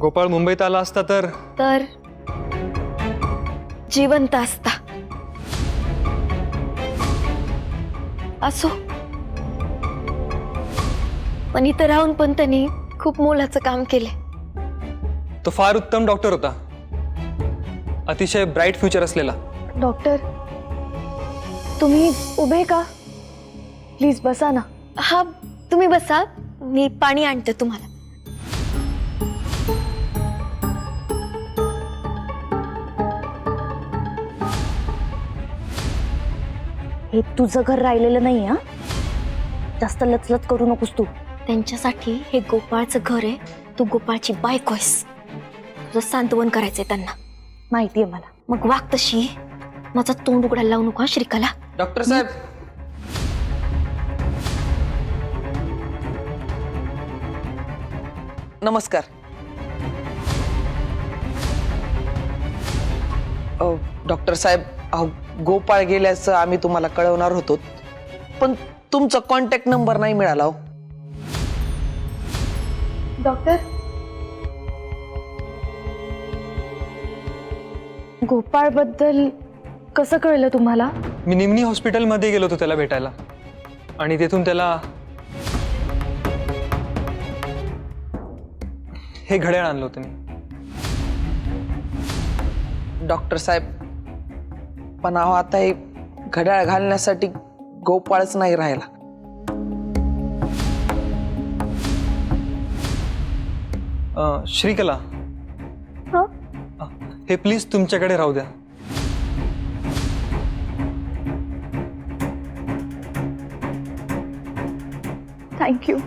गोपाळ मुंबईत आला असता तर जिवंत असता. असो, पण इथं राहून पण त्यांनी खूप मोलाचं काम केले. तो फार उत्तम डॉक्टर होता, अतिशय ब्राईट फ्युचर असलेला. डॉक्टर, तुम्ही उभे का? प्लीज बसा ना. हा, तुम्ही बसा, मी पाणी आणते तुम्हाला. हे तुझं घर राहिलेलं नाही हा. जास्त लचलच करू नकोस तू. त्यांच्यासाठी हे गोपाळचं घर आहे. तू गोपाळची बायको आहेस. तुझं सांत्वन करायचंय त्यांना. माहितीये मला. मग वाग तशी. माझा तोंड उघडायला लावू नको श्रीकाला. डॉक्टर साहेब, नमस्कार. डॉक्टर साहेब, गोपाळ गेल्याचं आम्ही तुम्हाला कळवणार होतो, पण तुमचा कॉन्टॅक्ट नंबर नाही मिळाला हो. डॉक्टर, गोपाळ बद्दल कसं कळलं तुम्हाला? मी निमनी हॉस्पिटलमध्ये गेलो होतो त्याला भेटायला आणि तेथून त्याला हे घड्याळ आणलं होतं मी. डॉक्टर साहेब, पण अहो आता हे घड्याळ घालण्यासाठी गोपाळच नाही राहिला. श्रीकला, हे प्लीज तुमच्याकडे राहू द्या. थँक्यू.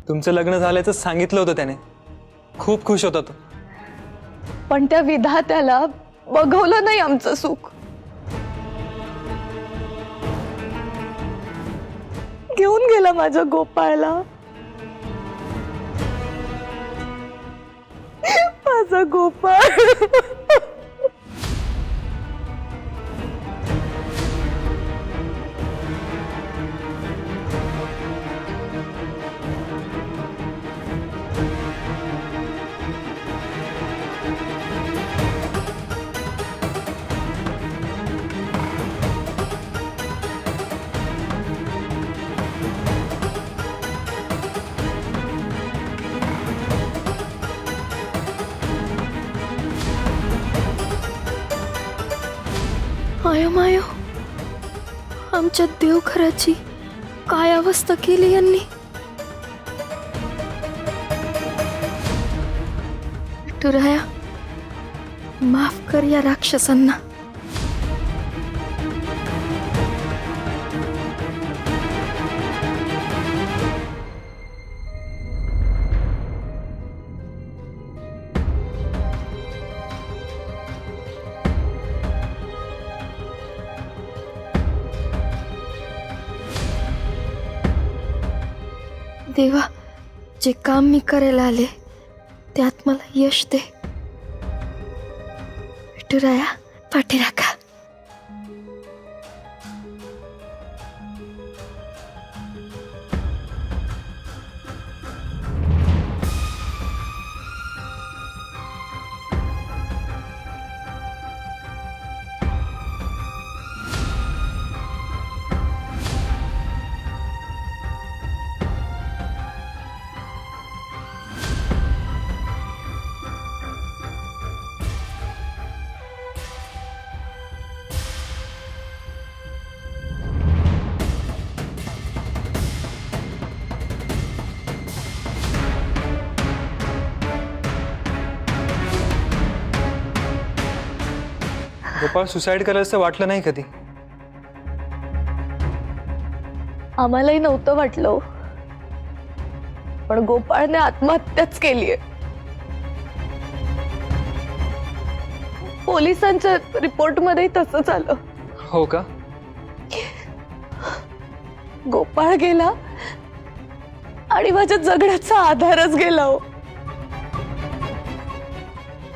तुमचं लग्न झाल्याचं सांगितलं होतं त्याने. खूप खुश होता तो. पण त्या विधात्याला बघवलं नाही आमचं सुख. घेऊन गेला माझ्या गोपाळला. माझा गोपाळ. मायो मायो, आमच्या देवघराची काय अवस्था केली यांनी. विठुराया, माफ कर या राक्षसांना. देवा, जे काम मी करायला आले त्यात मला यश दे. विठुराया, पाठीराखा. गोपाळ सुसाईड करायचं वाटलं नाही कधी? आम्हालाही नव्हतं वाटलं, पण गोपाळने आत्महत्याच केलीये. पोलिसांच्या रिपोर्टमध्ये तसंच आलं. हो का? गोपाळ गेला आणि माझ्या जगण्याचा आधारच गेला हो.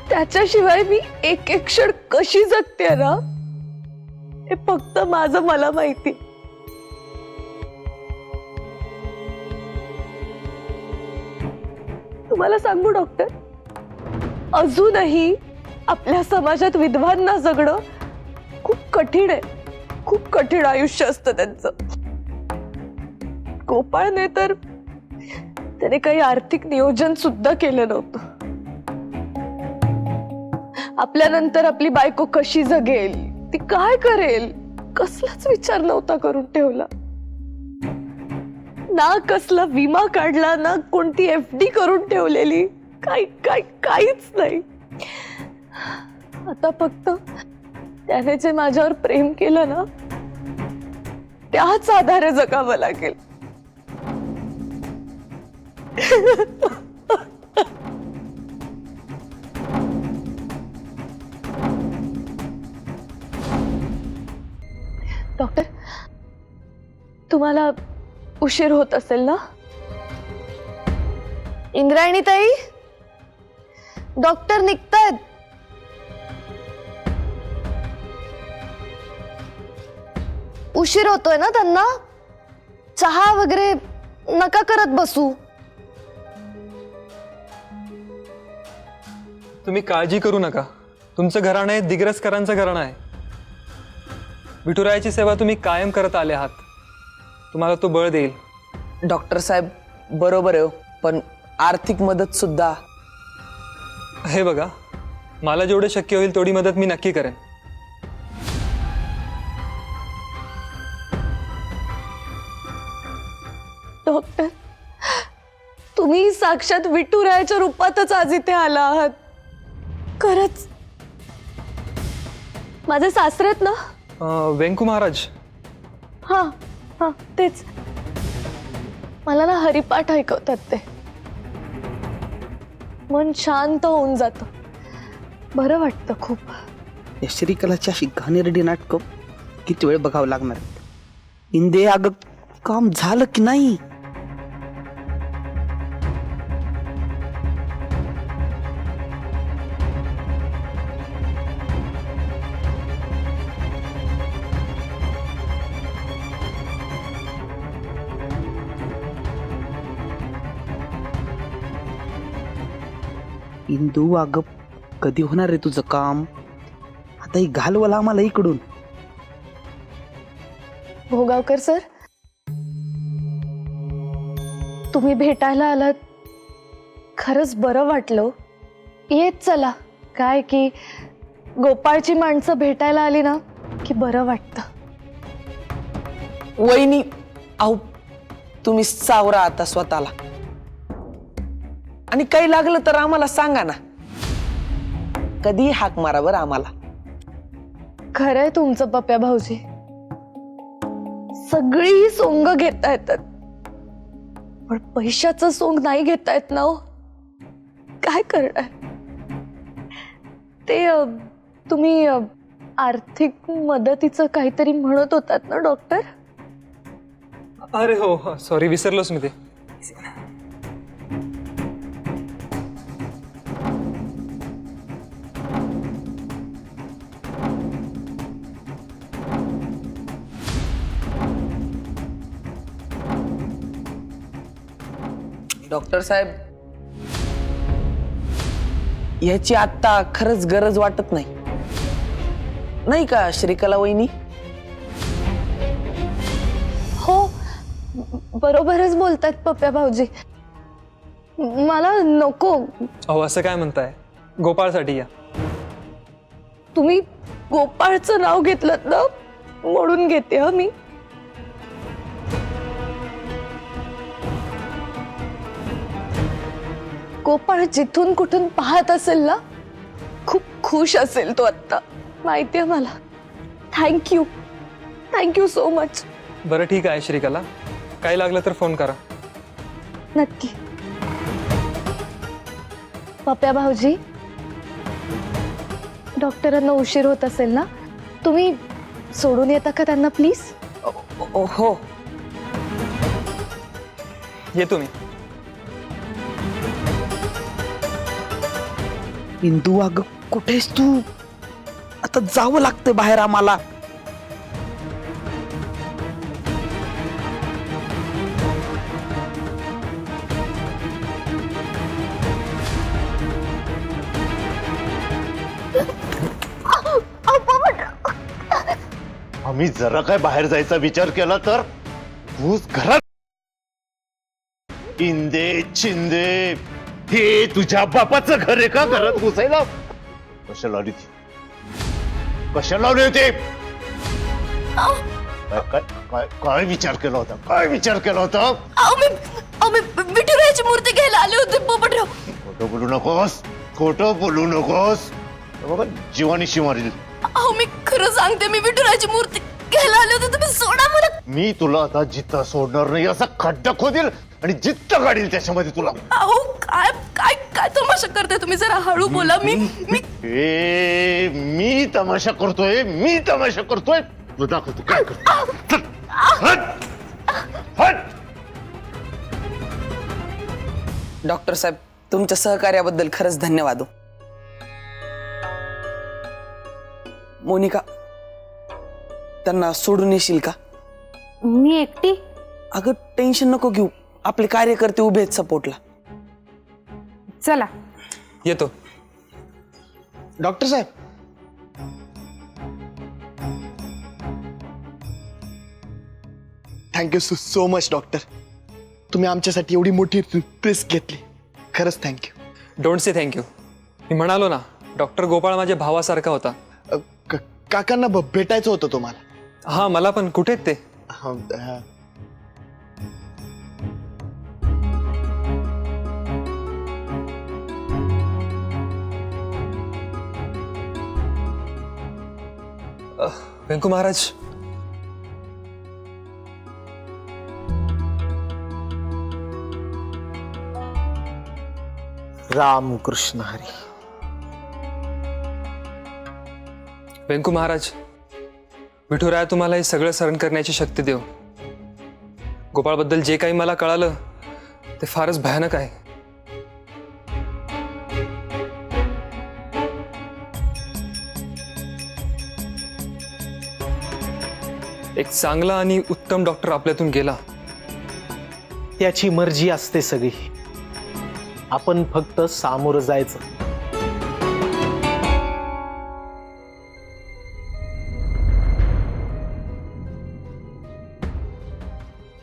त्याच्याशिवाय मी एक एक क्षण कशी जगते ना हे फक्त माझं मला माहिती. तुम्हाला सांगू डॉक्टर, अजूनही आपल्या समाजात विधवांना जगणं खूप कठीण आहे. खूप कठीण आयुष्य असतं त्यांचं. गोपाळने तर त्याने काही आर्थिक नियोजन सुद्धा केलं नव्हतं. आपल्यानंतर आपली बायको कशी जगेल, ती काय करेल, कसलाच विचार नव्हता करून ठेवला. ना कसला विमा काढला, ना कोणती FD करून ठेवलेली, काहीच नाही. आता फक्त त्याने जे माझ्यावर प्रेम केलं ना, त्याच आधारे जगावं लागेल. डॉक्टर, तुम्हाला उशीर होत असेल ना? इंद्रायणी ताई, डॉक्टर निघतायत. उशीर होतोय ना त्यांना? चहा वगैरे नका करत बसू. तुम्ही काळजी करू नका. तुमचं घराणं आहे दिग्रसकरांचं घराणं आहे. विठुरायाची सेवा तुम्ही कायम करत आले आहात. तुम्हाला तो बळ देईल. डॉक्टर साहेब बरोबर आहे, पण आर्थिक मदत सुद्धा. हे बघा, मला जेवढे शक्य होईल तेवढी मदत मी नक्की करेन. डॉक्टर, तुम्ही साक्षात विठुरायाच्या रूपातच आज इथे आला आहात. खरंच. माझे सासरेत ना? व्यंकू महाराज. हा हा, तेच. मला ना हरिपाठ ऐकवतात ते. मन शांत होऊन जातं. बरं वाटतं खूप. या श्रीकलाची अशी घाणेरडी नाटकं किती वेळ बघावं लागणार. इंदे, अगं काम झालं की नाही? इंदू, अगं कधी होणार रे तुझं काम? आता ही घालवलं आम्हाला इकडून. भोगावकर सर, तुम्ही भेटायला आलात, खरंच बरं वाटलं. येत चला. काय की गोपाळची माणसं भेटायला आली ना की बरं वाटतं. वहिनी, अहो तुम्ही सावरा आता स्वतःला. आणि काही लागलं तर आम्हाला सांगा ना. कधी हाक मारा बरं आम्हाला. खरंय तुमचं पप्या भाऊजी. सगळी सोंग घेता येतात, पण पैशाचं सोंग नाही घेता येत ना हो. काय करणार? ते तुम्ही आर्थिक मदतीचं काहीतरी म्हणत होतात ना डॉक्टर? अरे हो, सॉरी, विसरलोच मी ते. डॉक्टर साहेब, याची आता खरंच गरज वाटत नाही, नाही का श्रीकला वहिनी? हो, बरोबरच बोलतात पप्या भाऊजी. मला नको. अहो, असं काय म्हणताय? गोपाळसाठी या. तुम्ही गोपाळचं नाव घेतलं ना म्हणून घेते हा मी. गोपाळ जिथून कुठून पाहत असेल ना, खूप खुश असेल तो आता. माहितीये मला. Thank you so much. बरं ठीक आहे श्रीकला, काही लागलं तर फोन करा. नक्की. पप्या भाऊजी, डॉक्टरांना उशीर होत असेल ना, तुम्ही सोडून येता का त्यांना प्लीज? हो. येतो मी. इंदू, अगं कुठेस तू? आता जावं लागतं बाहेर आम्हाला. आम्ही जरा काय बाहेर जायचा विचार केला तर घुस घरात. इंदे चिंदे, हे तुझ्या बापाचं घर आहे का घरात घुसायला? कशाला आली ती? कशाला आली होती? काय काय काय विचार केला होता? काय विचार केला होता? मी विठुरायाची मूर्ती घ्यायला आले होते पोपटराव. खोटं बोलू नकोस, खोटं बोलू नकोस. बघा जीवानीशी मारील. मी खरं सांगते, मी विठुरायाची मूर्ती घ्यायला आले होते. तुम्ही सोडा मला. मी तुला आता जित्ता सोडणार नाही. असा खड्डा खोदेल आणि जित्त काढील त्याच्यामध्ये तुला. काय काय काय तमाशा करताय तुम्ही? जरा हळू बोला. मी तमाशा करतोय. मी तमाशा करतोय. तू दाखव तू काय करतो. चल, हट, हट. डॉक्टर साहेब, तुमच्या सहकार्याबद्दल खरंच धन्यवाद हो. मोनिका, त्यांना सोडून येशील का? मी एकटी? अगं टेन्शन नको घेऊ, आपले कार्यकर्ते उभे आहेत सपोर्टला. चला. येतो. डॉक्टर साहेब, थँक्यू सो मच डॉक्टर. तुम्ही आमच्यासाठी एवढी मोठी रिस्क घेतली. खरंच थँक्यू. Don't say thank you. मी म्हणालो ना, डॉक्टर गोपाळ माझ्या भावासारखा होता. काकांना भेटायचं होतं तुम्हाला. हा, मला पण. कुठे आहेत ते? व्यंकू महाराज, राम कृष्ण हरी. व्यंकू महाराज, विठुराया तुम्हाला हे सगळं सहन करण्याची शक्ती देव. गोपाळबद्दल जे काही मला कळालं ते फारच भयानक आहे. एक चांगला आणि उत्तम डॉक्टर आपल्यातून गेला. त्याची मर्जी असते सगळी. आपण फक्त सामोरं जायचं.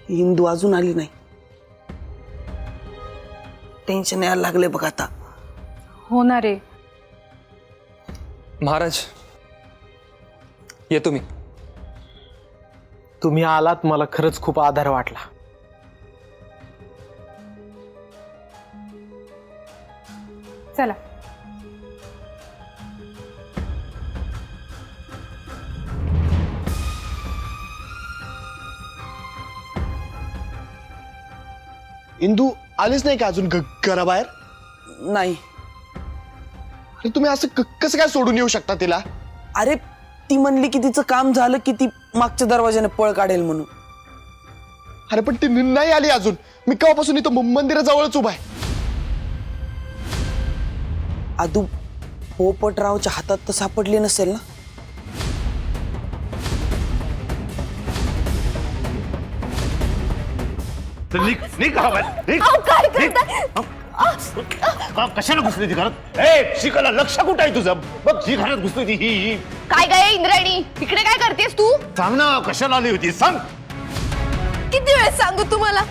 हिंदू अजून आली नाही. टेन्शन यायला लागले बघ आता. होणार आहे. महाराज, येतो मी. तुम्ही आलात, मला खरंच खूप आधार वाटला. चला. इंदू आलीच नाही का अजून घराबाहेर? नाही. अरे तुम्ही असं कसं काय सोडून येऊ शकता तिला? अरे ती म्हणली की तिचं काम झालं की ती मागच्या दरवाजाने पळ काढेल म्हणून. अरे पण ती नाही आली अजून. मी केव्हापासून इथं मंदिराजवळच उभा आहे. आदू, पोपटरावच्या हातात तर सापडली नसेल ना? निघ गावात, निघ. काय करताय? कशाला घुसली ती घरात? ए शिकायला लक्ष कुठं आहे तुझं? बघ जी घरात घुसली ती ही. काय काय इंद्रायणी, इकडे काय करतेस तू? सांग ना, कशाला आली होती सांग. किती वेळ सांगू तुम्हाला?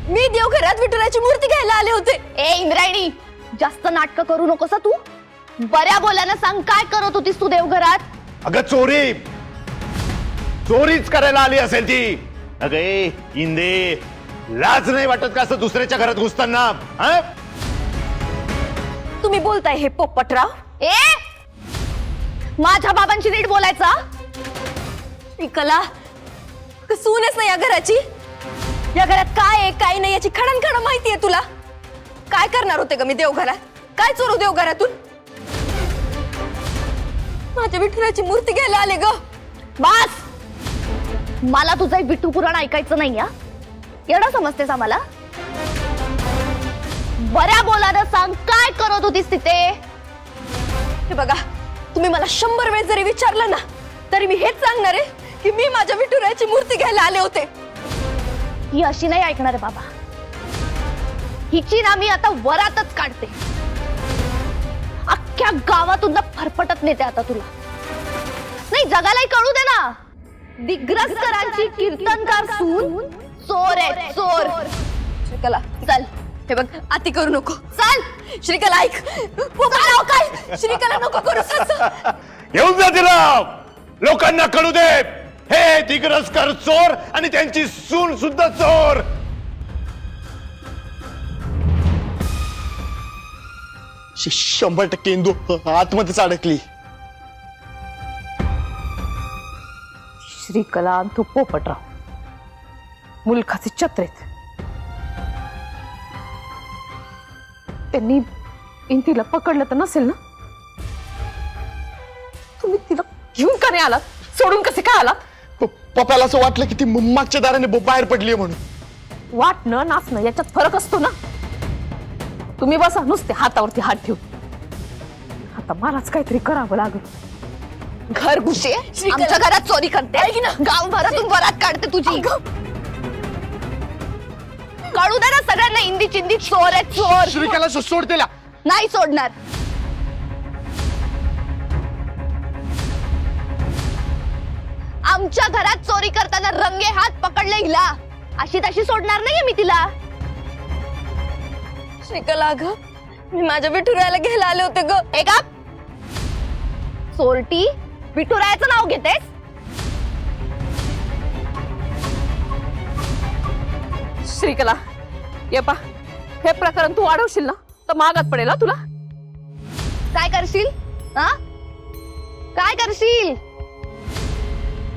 मी देवघरात विठुरायाची मूर्ती घ्यायला आले होते. ए इंद्रायणी, जास्त नाटक करू नकोस तू. बऱ्या बोलानं सांग, काय करत होतीस तू देवघरात? अगं चोरी, चोरीच करायला आली असेल ती. अगं इंदे, लाज नाही वाटत का असं दुसऱ्याच्या घरात घुसताना? तुम्ही बोलताय हे पोपटराव? ए, माझ्या बाबांशी नीट बोलायचा. कला सूनच नाही या घराची. या घरात काय आहे काय नाही याची खडन माहिती आहे तुला. काय करणार होते ग मी देवघरात? काय चोरू देवघरातून? माझ्या विठुराची मूर्ती घ्यायला आले ग. बस, मला तुझं विठू पुराण ऐकायचं नाही. या एवढं समजतेस आम्हाला? बऱ्या बोलानं सांग, काय करत होतीस तिथे? हे बघा, तुम्ही मला 100 वेळेस जरी विचारलं ना तरी मी हेच सांगणार आहे की मी माझ्या विठुरायाची मूर्ती घ्यायला आले होते. ही अशी नाही ऐकणार आहे बाबा. हिची ना मी आता वरातच काढते. अख्ख्या गावातून फरफटत नेते आता तुला. नाही, जगालाही कळू दे ना, दिग्रसकरांची कीर्तनकार सून चोर आहे, चोर. श्रीकला चल, हे बघ अति करू नको, चल. श्रीकला ऐक, नाव काय? श्रीकला नको करू असं. येऊन जा तिला, लोकांना कळू दे हे दिग्रसकर चोर आणि त्यांची सून सुद्धा चोर. 100% इंदू आतमध्येच अडकली. श्रीकला आणि तो पोपटराव मुलखाचे चत्रेत. त्यांनी इंतीला पकडलं तर नसेल ना? तुम्ही तिला घेऊन का नाही आलात? सोडून कसे काय आलात? पप्पाला असं वाटलं की ती मागच्या दाराने बाहेर पडली म्हणून. वाटणं नाचणं याच्यात फरक असतो ना. तुम्ही बसा नुसते हातावरती हात ठेवून. आता मलाच काहीतरी करावं लागेल. घर घुसे, आमच्या घरात चोरी करते, गावभरातून वरात काढते तुझी. कळू दे ना सगळ्यांना, इंदी चिंदी चोर आहे, चोर. श्रीकला सोड त्याला. नाही सोडणार. आमच्या घरात चोरी करताना रंगे हात पकडले हिला, अशी तशी सोडणार नाहीये मी तिला. श्रीकला ग, मी माझ्या विठुरायाला घ्यायला आले होते ग. एका चोरटी विठुरायाचं नाव घेतेस? श्रीकला ये पा, हे प्रकरण तू वाढवशील ना तर मागात पडेल तुला. काय करशील? हा, काय करशील?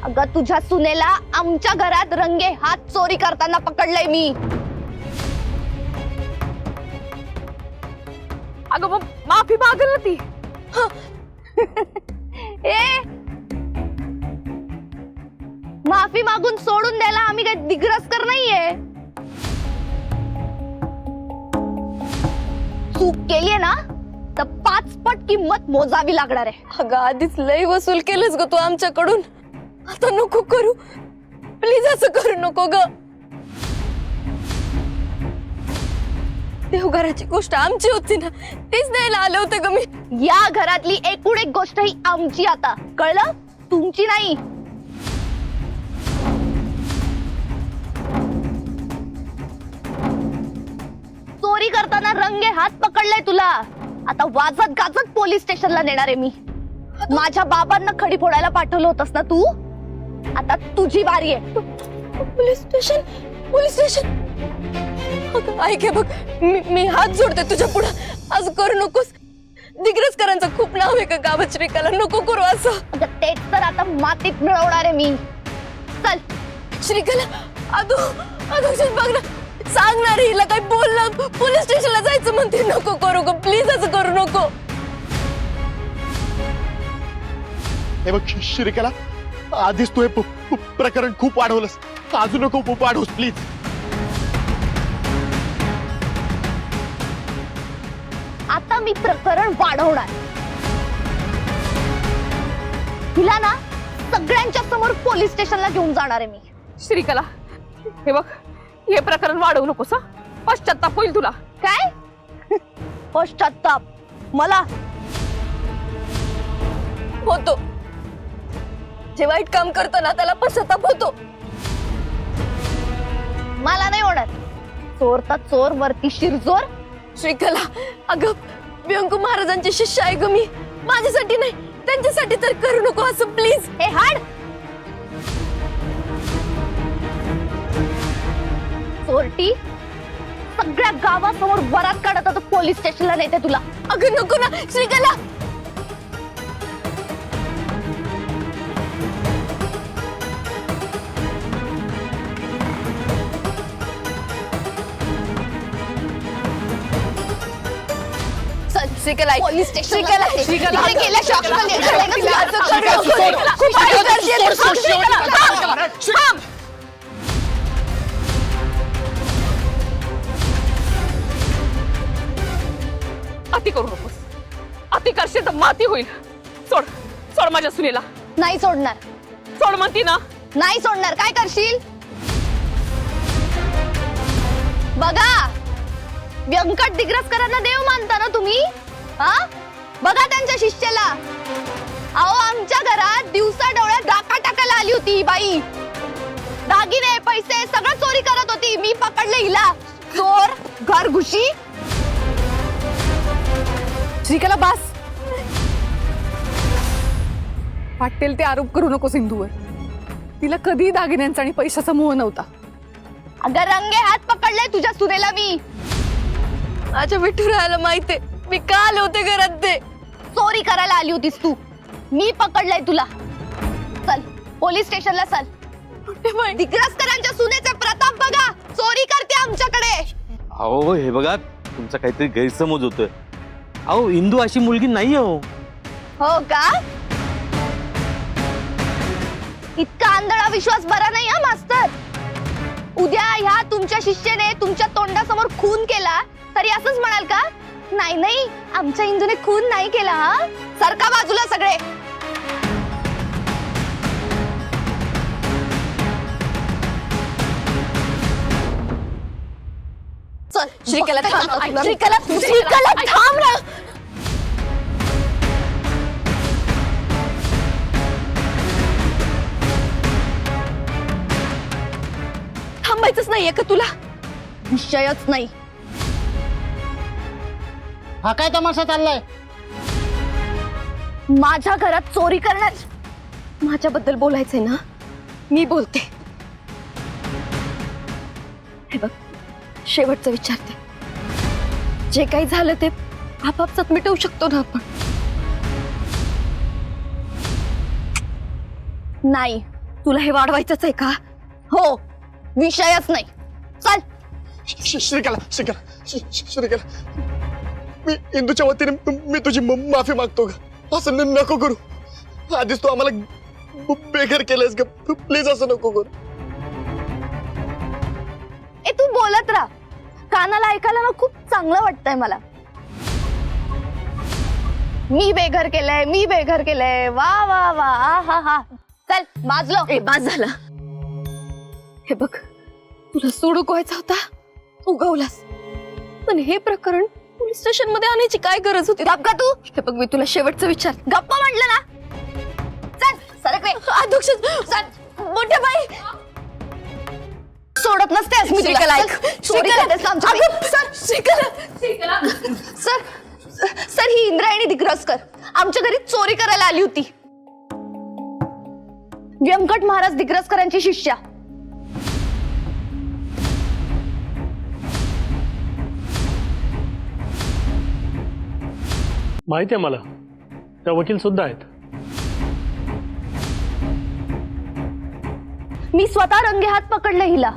अगं तुझ्या सुनेला आमच्या घरात रंगे हात चोरी करताना पकडलंय मी. अगं मग माफी मागेल ना ती. ए, माफी मागून सोडून द्यायला आम्ही काही दिग्रसकर नाहीये. चूक केलीये ना तर 5 पट किंमत मोजावी लागणार आहे. अगं आधीच लय वसूल केलंस ग तू आमच्याकडून, आता नको करू प्लीज, असं करू नको ग. देवघराची गोष्ट आमची होती ना, तेच द्यायला आले होते ग मी. या घरातली एकूण एक गोष्ट ही आमची, आता कळलं? तुमची नाही. चोरी करताना रंगे हात पकडलाय तुला, आता वाजत गाजत पोलीस स्टेशनला नेणार आहे मी. माझ्या बाबांना खडी फोडायला पाठवलं होतंस ना तू, आता तुझी बारी आहे. Police station, police station. ऐक हे बघ, मी हात जोडते तुझ्या पुढे, असं करू नकोस. दिग्रसकरांचं खूप नाव आहे का गावात, श्रीकला नको करू असं. तेच तर आता मातीत मिळवणार आहे मी. चल श्रीकला, अदू बघ ना, सांगणार हिला काही बोललं, पोलीस स्टेशनला जायचं म्हणते. नको करू ग प्लीज, असं करू नको. हे बघ श्रीकला, आधीच तू हे प्रकरण खूप वाढवलंस, अजून नको खूप वाढवूस प्लीज. आता मी प्रकरण वाढवणार. हिला ना सगळ्यांच्या समोर पोलीस स्टेशनला घेऊन जाणार आहे मी. श्रीकला हे बघ, हे प्रकरण वाढवू नकोस. पश्चाताप होईल तुला. काय पश्चाताप? मला होतो, जे वाईट काम करतो ना त्याला पश्चाताप होतो. मला नाही होणार. चोर तर चोर, वरती शिरजोर. श्रीकला अगं, व्यंकू महाराजांची शिष्य आहे ग मी, माझ्यासाठी नाही त्यांच्यासाठी तर करू नको असं प्लीज. हे हाड, चोरटी सगळ्या गावासमोर वरात काढत होतं, पोलीस स्टेशनला नेते तुला. अगं नको ना श्रीकला. श्रीकला पोलीस स्टेशन अति करू नकोस. अति करशील तर माती होईल. सोड सोड माझ्या सुनेला. नाही सोडणार. सोड म्हणती ना. नाही सोडणार. काय करशील बघा. व्यंकट दिग्रसकरांना देव मानता ना तुम्ही? हा बघा त्यांच्या शिष्याला. अहो आमच्या घरात दिवसा डोळ्यात डाका टाकायला आली होती ही बाई. दागिने पैसे सगळं चोरी करत होती. मी पकडले हिला. चोर घर घुशी. श्रीकला बास. वाटेल ते आरोप करू नको सिंधूवर. तिला कधी दागिन्यांचा आणि पैशाचा मोह नव्हता. अगं रंगे हात पकडले तुझ्या सुनेला मी. माझ्या विठुरायाला माहितीये मी का आले होते घरात ते. चोरी करायला आली होतीस तू. मी पकडलंय तुला. चल पोलीस स्टेशनला चल. दिग्रसकरांच्या सुनेचा प्रताप बघा. चोरी करते आमच्याकडे. अहो हे बघा तुमचा काहीतरी गैरसमज होतोय. अहो इंदू अशी मुलगी नाही हो. हो का? इतका आंधळा विश्वास बरा नाही हा मास्तर. उद्या ह्या तुमच्या शिष्याने तुमच्या तोंडासमोर खून केला तरी असंच म्हणाल का? नाही नाही आमच्या इंदूने खून नाही केला. हा सरका बाजूला सगळे. चल श्रीकला थांब. श्रीकला थांब ना. थांबायचंच नाहीये का तुला? विषयच नाही. हा काय तमाशा चाललाय? माझ्या घरात चोरी करणार. माझ्याबद्दल बोलायचंय ना? मी बोलते. हे बघ शेवटचं विचारते. जे काही झालं ते आपापसात मिटवू शकतो ना आपण? नाही तुला हे वाढवायचंच आहे का? हो विषयच नाही. चल. श्रीकला मी इंदूच्या वतीने मी तुझी माफी मागतो ग. असं नको करू. आधीच तू आम्हाला बेघर केलंस ग. प्लीज असं नको करू. ए तू बोलत राहा. कानाला ऐकायला ना खूप चांगलं वाटतंय मला. मी बेघर केलंय. मी बेघर केलंय. वा वा वा. हा हा. चल बाजलो. ए बाज झाला. हे बघ तुला सोडूक व्हायचा होता उगवलास. पण हे प्रकरण पोलीस स्टेशन मध्ये आणण्याची काय गरज होती? गप्पा तू. हे बघ मी तुला शेवटचं विचार. गप्पा म्हटलं ना. चल सरक रे. अध्यक्ष चल. मोठ्या बाई सोडत नसतेस मी तुला. सर सर ही इंद्रायणी दिग्रसकर आमच्या घरी चोरी करायला आली होती. व्यंकट महाराज दिग्रसकरांची शिष्या. माहिती आहे मला. त्या वकील सुद्धा आहेत. मी स्वतः रंगे हात पकडले हिला.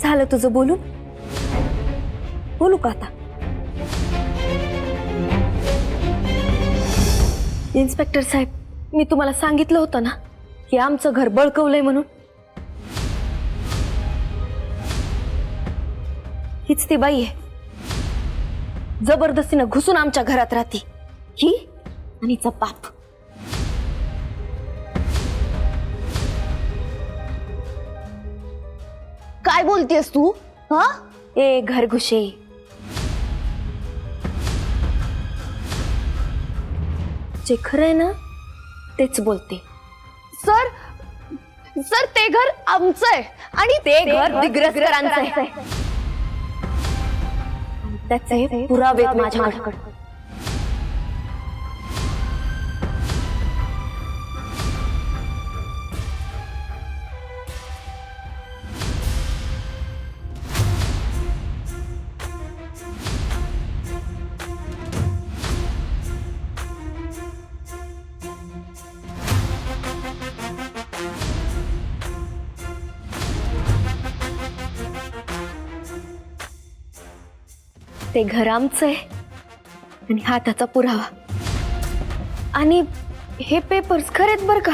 झालं तुझं बोलून? बोलू का आता? इन्स्पेक्टर साहेब मी तुम्हाला सांगितलं होतं ना की आमचं घर बळकवलंय म्हणून. हीच ती बाई आहे. जबरदस्तीनं घुसून आमच्या घरात राहते. ही आणि हिचा बाप. काय बोलतेस तू? हा ए घरघुशे. जे खरं आहे ना तेच बोलते. सर सर ते घर आमचं आहे आणि ते घर दिग्रसकरांचं आहे. त्याचे पुरावे माझ्याकडे. ते घर आमचं आहे आणि हा त्याचा पुरावा. आणि हे पेपर्स खरेत बर का.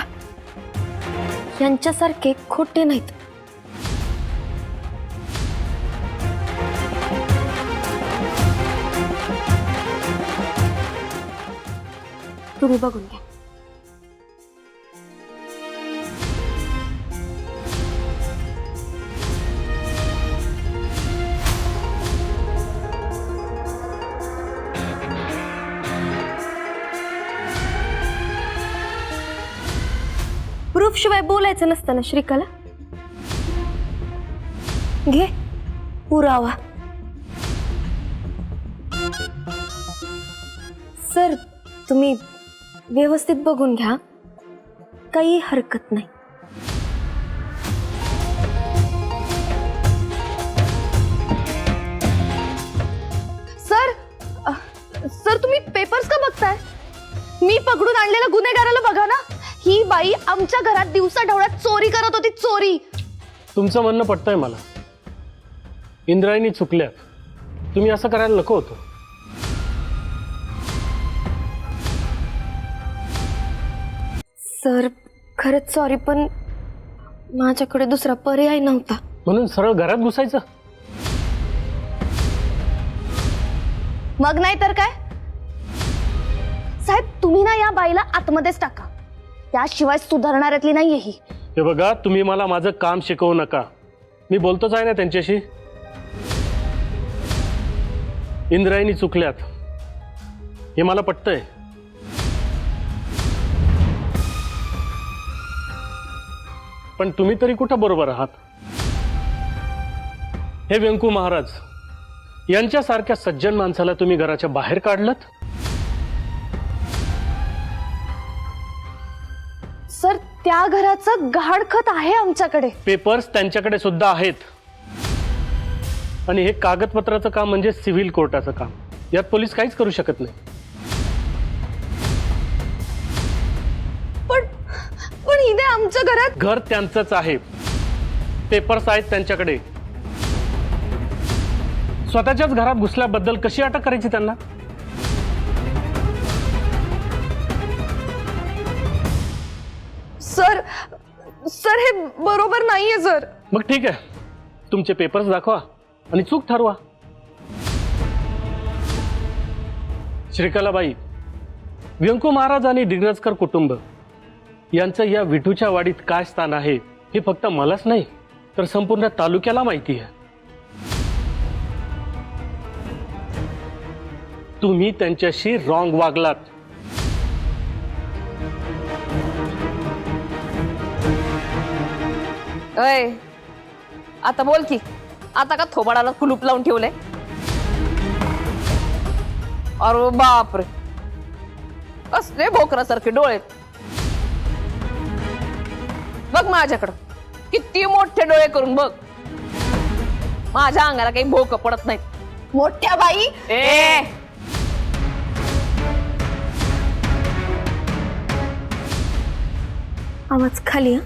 यांच्यासारखे खोटे नाहीत. तुम्ही बघून घ्या. शिवाय बोलायचं नसतं ना श्रीकला. घे पुरावा. सर तुम्ही व्यवस्थित बघून घ्या, काही हरकत नाही. सर सर तुम्ही पेपर्स का बघताय? मी पकडून आणलेल्या गुन्हेगाराला बघा ना. ही बाई आमच्या घरात दिवसा ढवळ्यात चोरी करत होती, चोरी. तुमचं म्हणणं पटतंय मला. इंद्रायणी चुकल्यात. तुम्ही असं करायला नको होतं. सर खरंच सॉरी, पण माझ्याकडे दुसरा पर्याय नव्हता. म्हणून सरळ घरात घुसायचं. मग नाही तर काय साहेब, तुम्ही ना या बाईला आतमध्येच टाका, त्याशिवाय सुधारणाऱ्यातली नाहीये ही. हे बघा, तुम्ही मला माझं काम शिकवू नका. मी बोलतोच आहे ना त्यांच्याशी. इंद्रायणी चुकल्यात हे मला पटतंय. पण तुम्ही तरी कुठं बरोबर आहात? हे व्यंकू महाराज यांच्यासारख्या सज्जन माणसाला तुम्ही घराच्या बाहेर काढलत. सर त्या घराचं गहाणखत आहे आमच्याकडे. पेपर्स त्यांच्याकडे सुद्धा आहेत. आणि हे कागदपत्राचं काम म्हणजे सिव्हिल कोर्टाचं काम. यात पोलीस काहीच करू शकत नाही. पण हिने आमच्या घरात. घर त्यांचंच आहे, पेपर्स आहेत त्यांच्याकडे. स्वतःच्याच घरात घुसल्याबद्दल कशी अटक करायची त्यांना? सर सर हे बरोबर नाहीये सर. मग ठीक आहे, तुमचे पेपर्स दाखवा आणि चूक ठरवा. श्रीकलाबाई, व्यंकू महाराज आणि डिग्रजकर कुटुंब यांचं या विठूच्या वाडीत काय स्थान आहे हे फक्त मलाच नाही तर संपूर्ण तालुक्याला माहिती आहे. तुम्ही त्यांच्याशी रॉंग वागलात. अय आता बोल की, आता का थोबाडाला कुलूप लावून ठेवलंय? अरे बापरे, असले भोकरासारखे डोळे. बघ माझ्याकडं, किती मोठे डोळे करून बघ. माझ्या अंगाला काही भोक पडत नाहीत. मोठ्या बाई. ए आवाज खाली.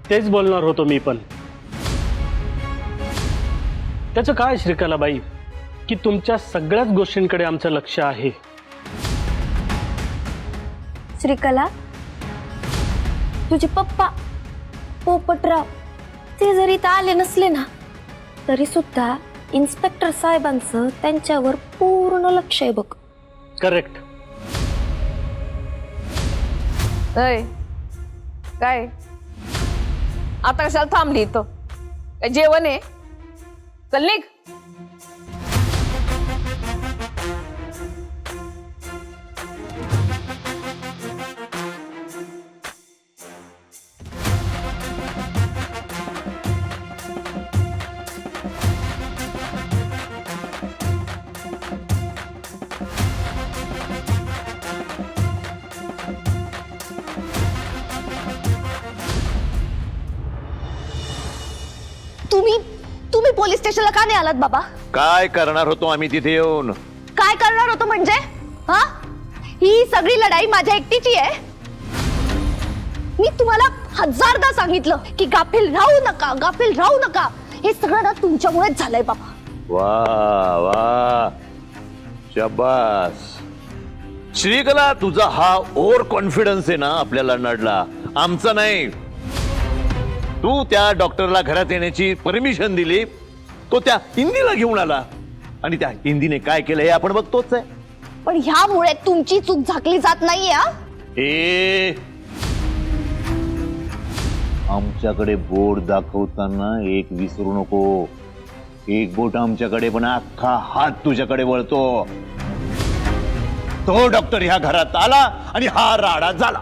तेच बोलणार होतो मी पण. त्याचं काय श्रीकलाबाई की तुमच्या सगळ्याच गोष्टींकडे आमचं लक्ष आहे. श्रीकला, तुझे पप्पा पोपटराव ते जरी इथं आले नसले ना तरी सुद्धा इन्स्पेक्टर साहेबांचं त्यांच्यावर पूर्ण लक्ष आहे बघ. करेक्ट. अय काय आता कशाला थांबली इथं? काय जेवण आहे? चल निघ. तुम्ही पोलीस स्टेशनला का नाही आलात बाबा? काय करणार होतो आम्ही तिथे येऊन? काय करणार होतो म्हणजे? हा, ही सगळी लढाई माझ्या एकटीची आहे. मी तुम्हाला 1000दा सांगितलं की गाफील राहू नका, गाफील राहू नका. हे सगळं ना तुमच्यामुळेच झालंय बाबा. वा वा, शाबास. श्रीकला, तुझा हा ओव्हर कॉन्फिडन्स आहे ना आपल्याला नडला, आमचा नाही. तू त्या डॉक्टरला घरात येण्याची परमिशन दिली, तो त्या हिंदीला घेऊन आला आणि त्या हिंदीने काय केलं हे आपण बघतोच आहे. पण ह्यामुळे तुमची चूक झाकली जात नाहीये. ए, आमच्याकडे बोट दाखवताना एक विसरू नको. एक बोट आमच्याकडे पण अख्खा हात तुझ्याकडे वळतो. तो डॉक्टर ह्या घरात आला आणि हा राडा झाला.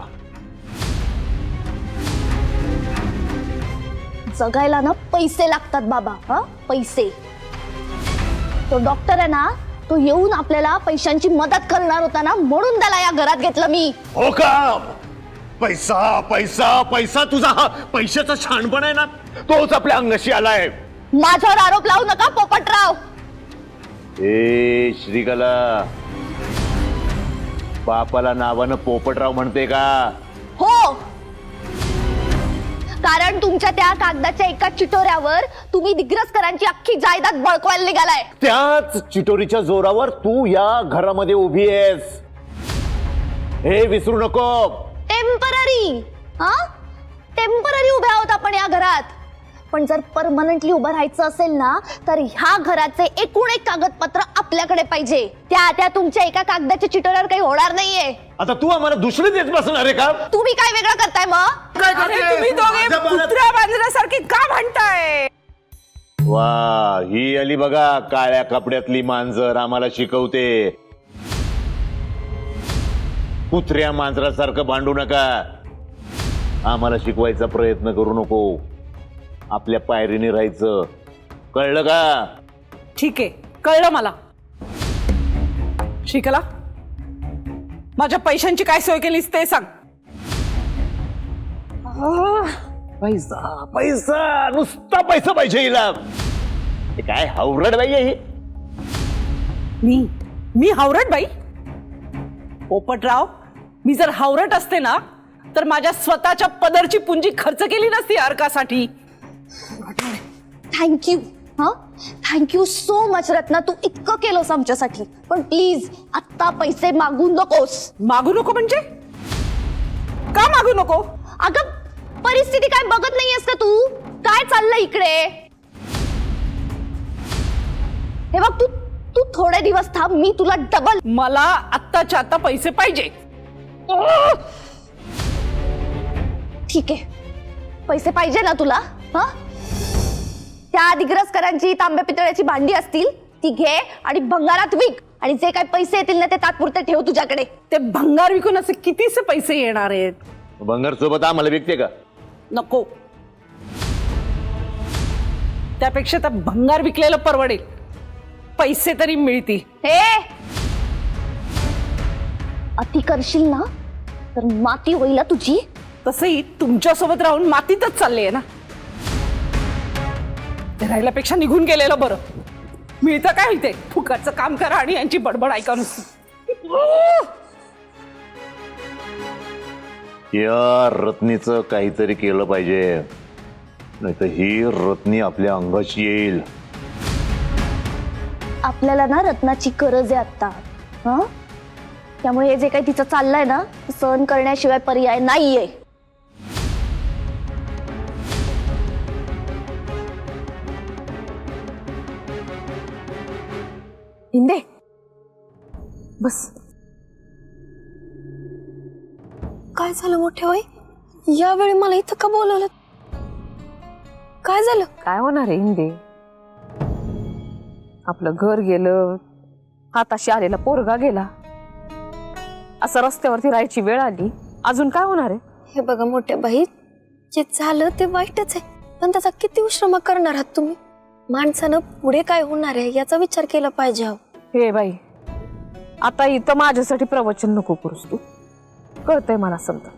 जगायला ना पैसे लागतात बाबा. हा, पैसे. तो डॉक्टर आहे ना, तो येऊन आपल्याला पैशांची मदत करणार होता ना, म्हणून त्याला या घरात घेतलं मी. हो का? पैसा पैसा पैसा, तुझा हा पैशाचा छानपण आहे ना, तोच आपल्या अंगाशी आलाय. माझ्यावर आरोप लावू नका पोपटराव. ए श्रीकला, बापाला नावानं पोपटराव म्हणते का? हो, कारण तुमच्या त्या कागदाच्या एका चिटोऱ्यावर तुम्ही दिग्रसकरांची अख्खी जायदाद बळकवायला निघालाय. त्याच चिटोरीच्या जोरावर तू या घरामध्ये उभी आहेस, हे विसरू नको. टेम्पररी. हा, टेम्पररी उभे आहोत आपण या घरात. पण जर परमनंटली उभं राहायचं असेल ना, तर ह्या घराचे एकूण एक कागदपत्र आपल्याकडे पाहिजे. त्या तुमच्या एका कागदाच्या चिटोऱ्यावर काही होणार नाहीये. आता तू आम्हाला दुसरी देत बसणार आहे का? तुम्ही काय वेगळं करताय मग? तुम्ही दोघे कुत्र्या बांधण्यासारखी का म्हणताय? वा, ही आली बघा काळ्या कपड्यातली मांजर, आम्हाला शिकवते. कुत्र्या मांजरासारखं भांडू नका, आम्हाला शिकवायचा प्रयत्न करू नको. आपल्या पायरीने राहायचं, कळलं का? ठीक आहे, कळलं मला. श्रीकला, माझ्या पैशांची काय सोय केलीस ते सांग. पैसा पैसा, नुसता पैसा पाहिजे हिला. हे काय हावरड बाई आहे ही? मी हावरट बाई? पोपटराव, मी जर हावरट असते ना, तर माझ्या स्वतःच्या पदरची पुंजी खर्च केली नसती अर्कासाठी. थँक्यू. हा, थँक्यू सो मच रत्ना, तू इतकं केलंस आमच्यासाठी. पण प्लीज आत्ता पैसे मागू नकोस. मागू नको म्हणजे? का मागू नको? अगं, परिस्थिती काय बघत नाहीयेस का तू? काय चाललंय इकडे? हे बघ, तू थोडे दिवस थांब, मी तुला डबल. मला आत्ताच्या आता पैसे पाहिजे. ठीक आहे, पैसे पाहिजे ना तुला? हा, त्या दिग्रसकरांची तांब्या पितळ्याची भांडी असतील ती घे आणि भंगारात विक, आणि जे काही पैसे येतील ना ते तात्पुरते ठेव तुझ्याकडे. ते भंगार विकून असे कितीसे पैसे येणार आहेत? भंगार सोबत आम्हाला विकते का? नको, त्यापेक्षा त्या भंगार विकलेलं परवडेल. पैसे तरी मिळतील. हे अति करशील ना तर माती होईल तुझी. तसंही तुमच्यासोबत राहून मातीतच चालले आहे ना. ते राहिल्यापेक्षा निघून गेलेलं बरं. मिळतं काय इथे? फुकटचं काम करा आणि यांची बडबड ऐका नुसती. या रत्नीचं काहीतरी केलं पाहिजे, नाही तर ही रत्नी आपल्या अंगाशी येईल. आपल्याला ना रत्नाची गरज आहे आता. हा, त्यामुळे हे जे काही तिचं चाललंय ना, सहन करण्याशिवाय पर्याय नाहीये. इंदे, बस. काय झालं मोठे बाई? यावेळी मला इथं का बोलवलं? काय झालं? काय होणार आहे इंदे? आपलं घर गेलं, हाताशी आलेला पोरगा गेला, असं रस्त्यावरती राहायची वेळ आली. अजून काय होणार आहे? हे बघा मोठे बाई, जे झालं ते वाईटच आहे, पण त्याचा किती उश्रमा करणार आहात तुम्ही? माणसानं पुढे काय होणार आहे याचा विचार केला पाहिजे. हे बाई, आता इथं माझ्यासाठी प्रवचन नको करूस तू. कळतंय मला समजा.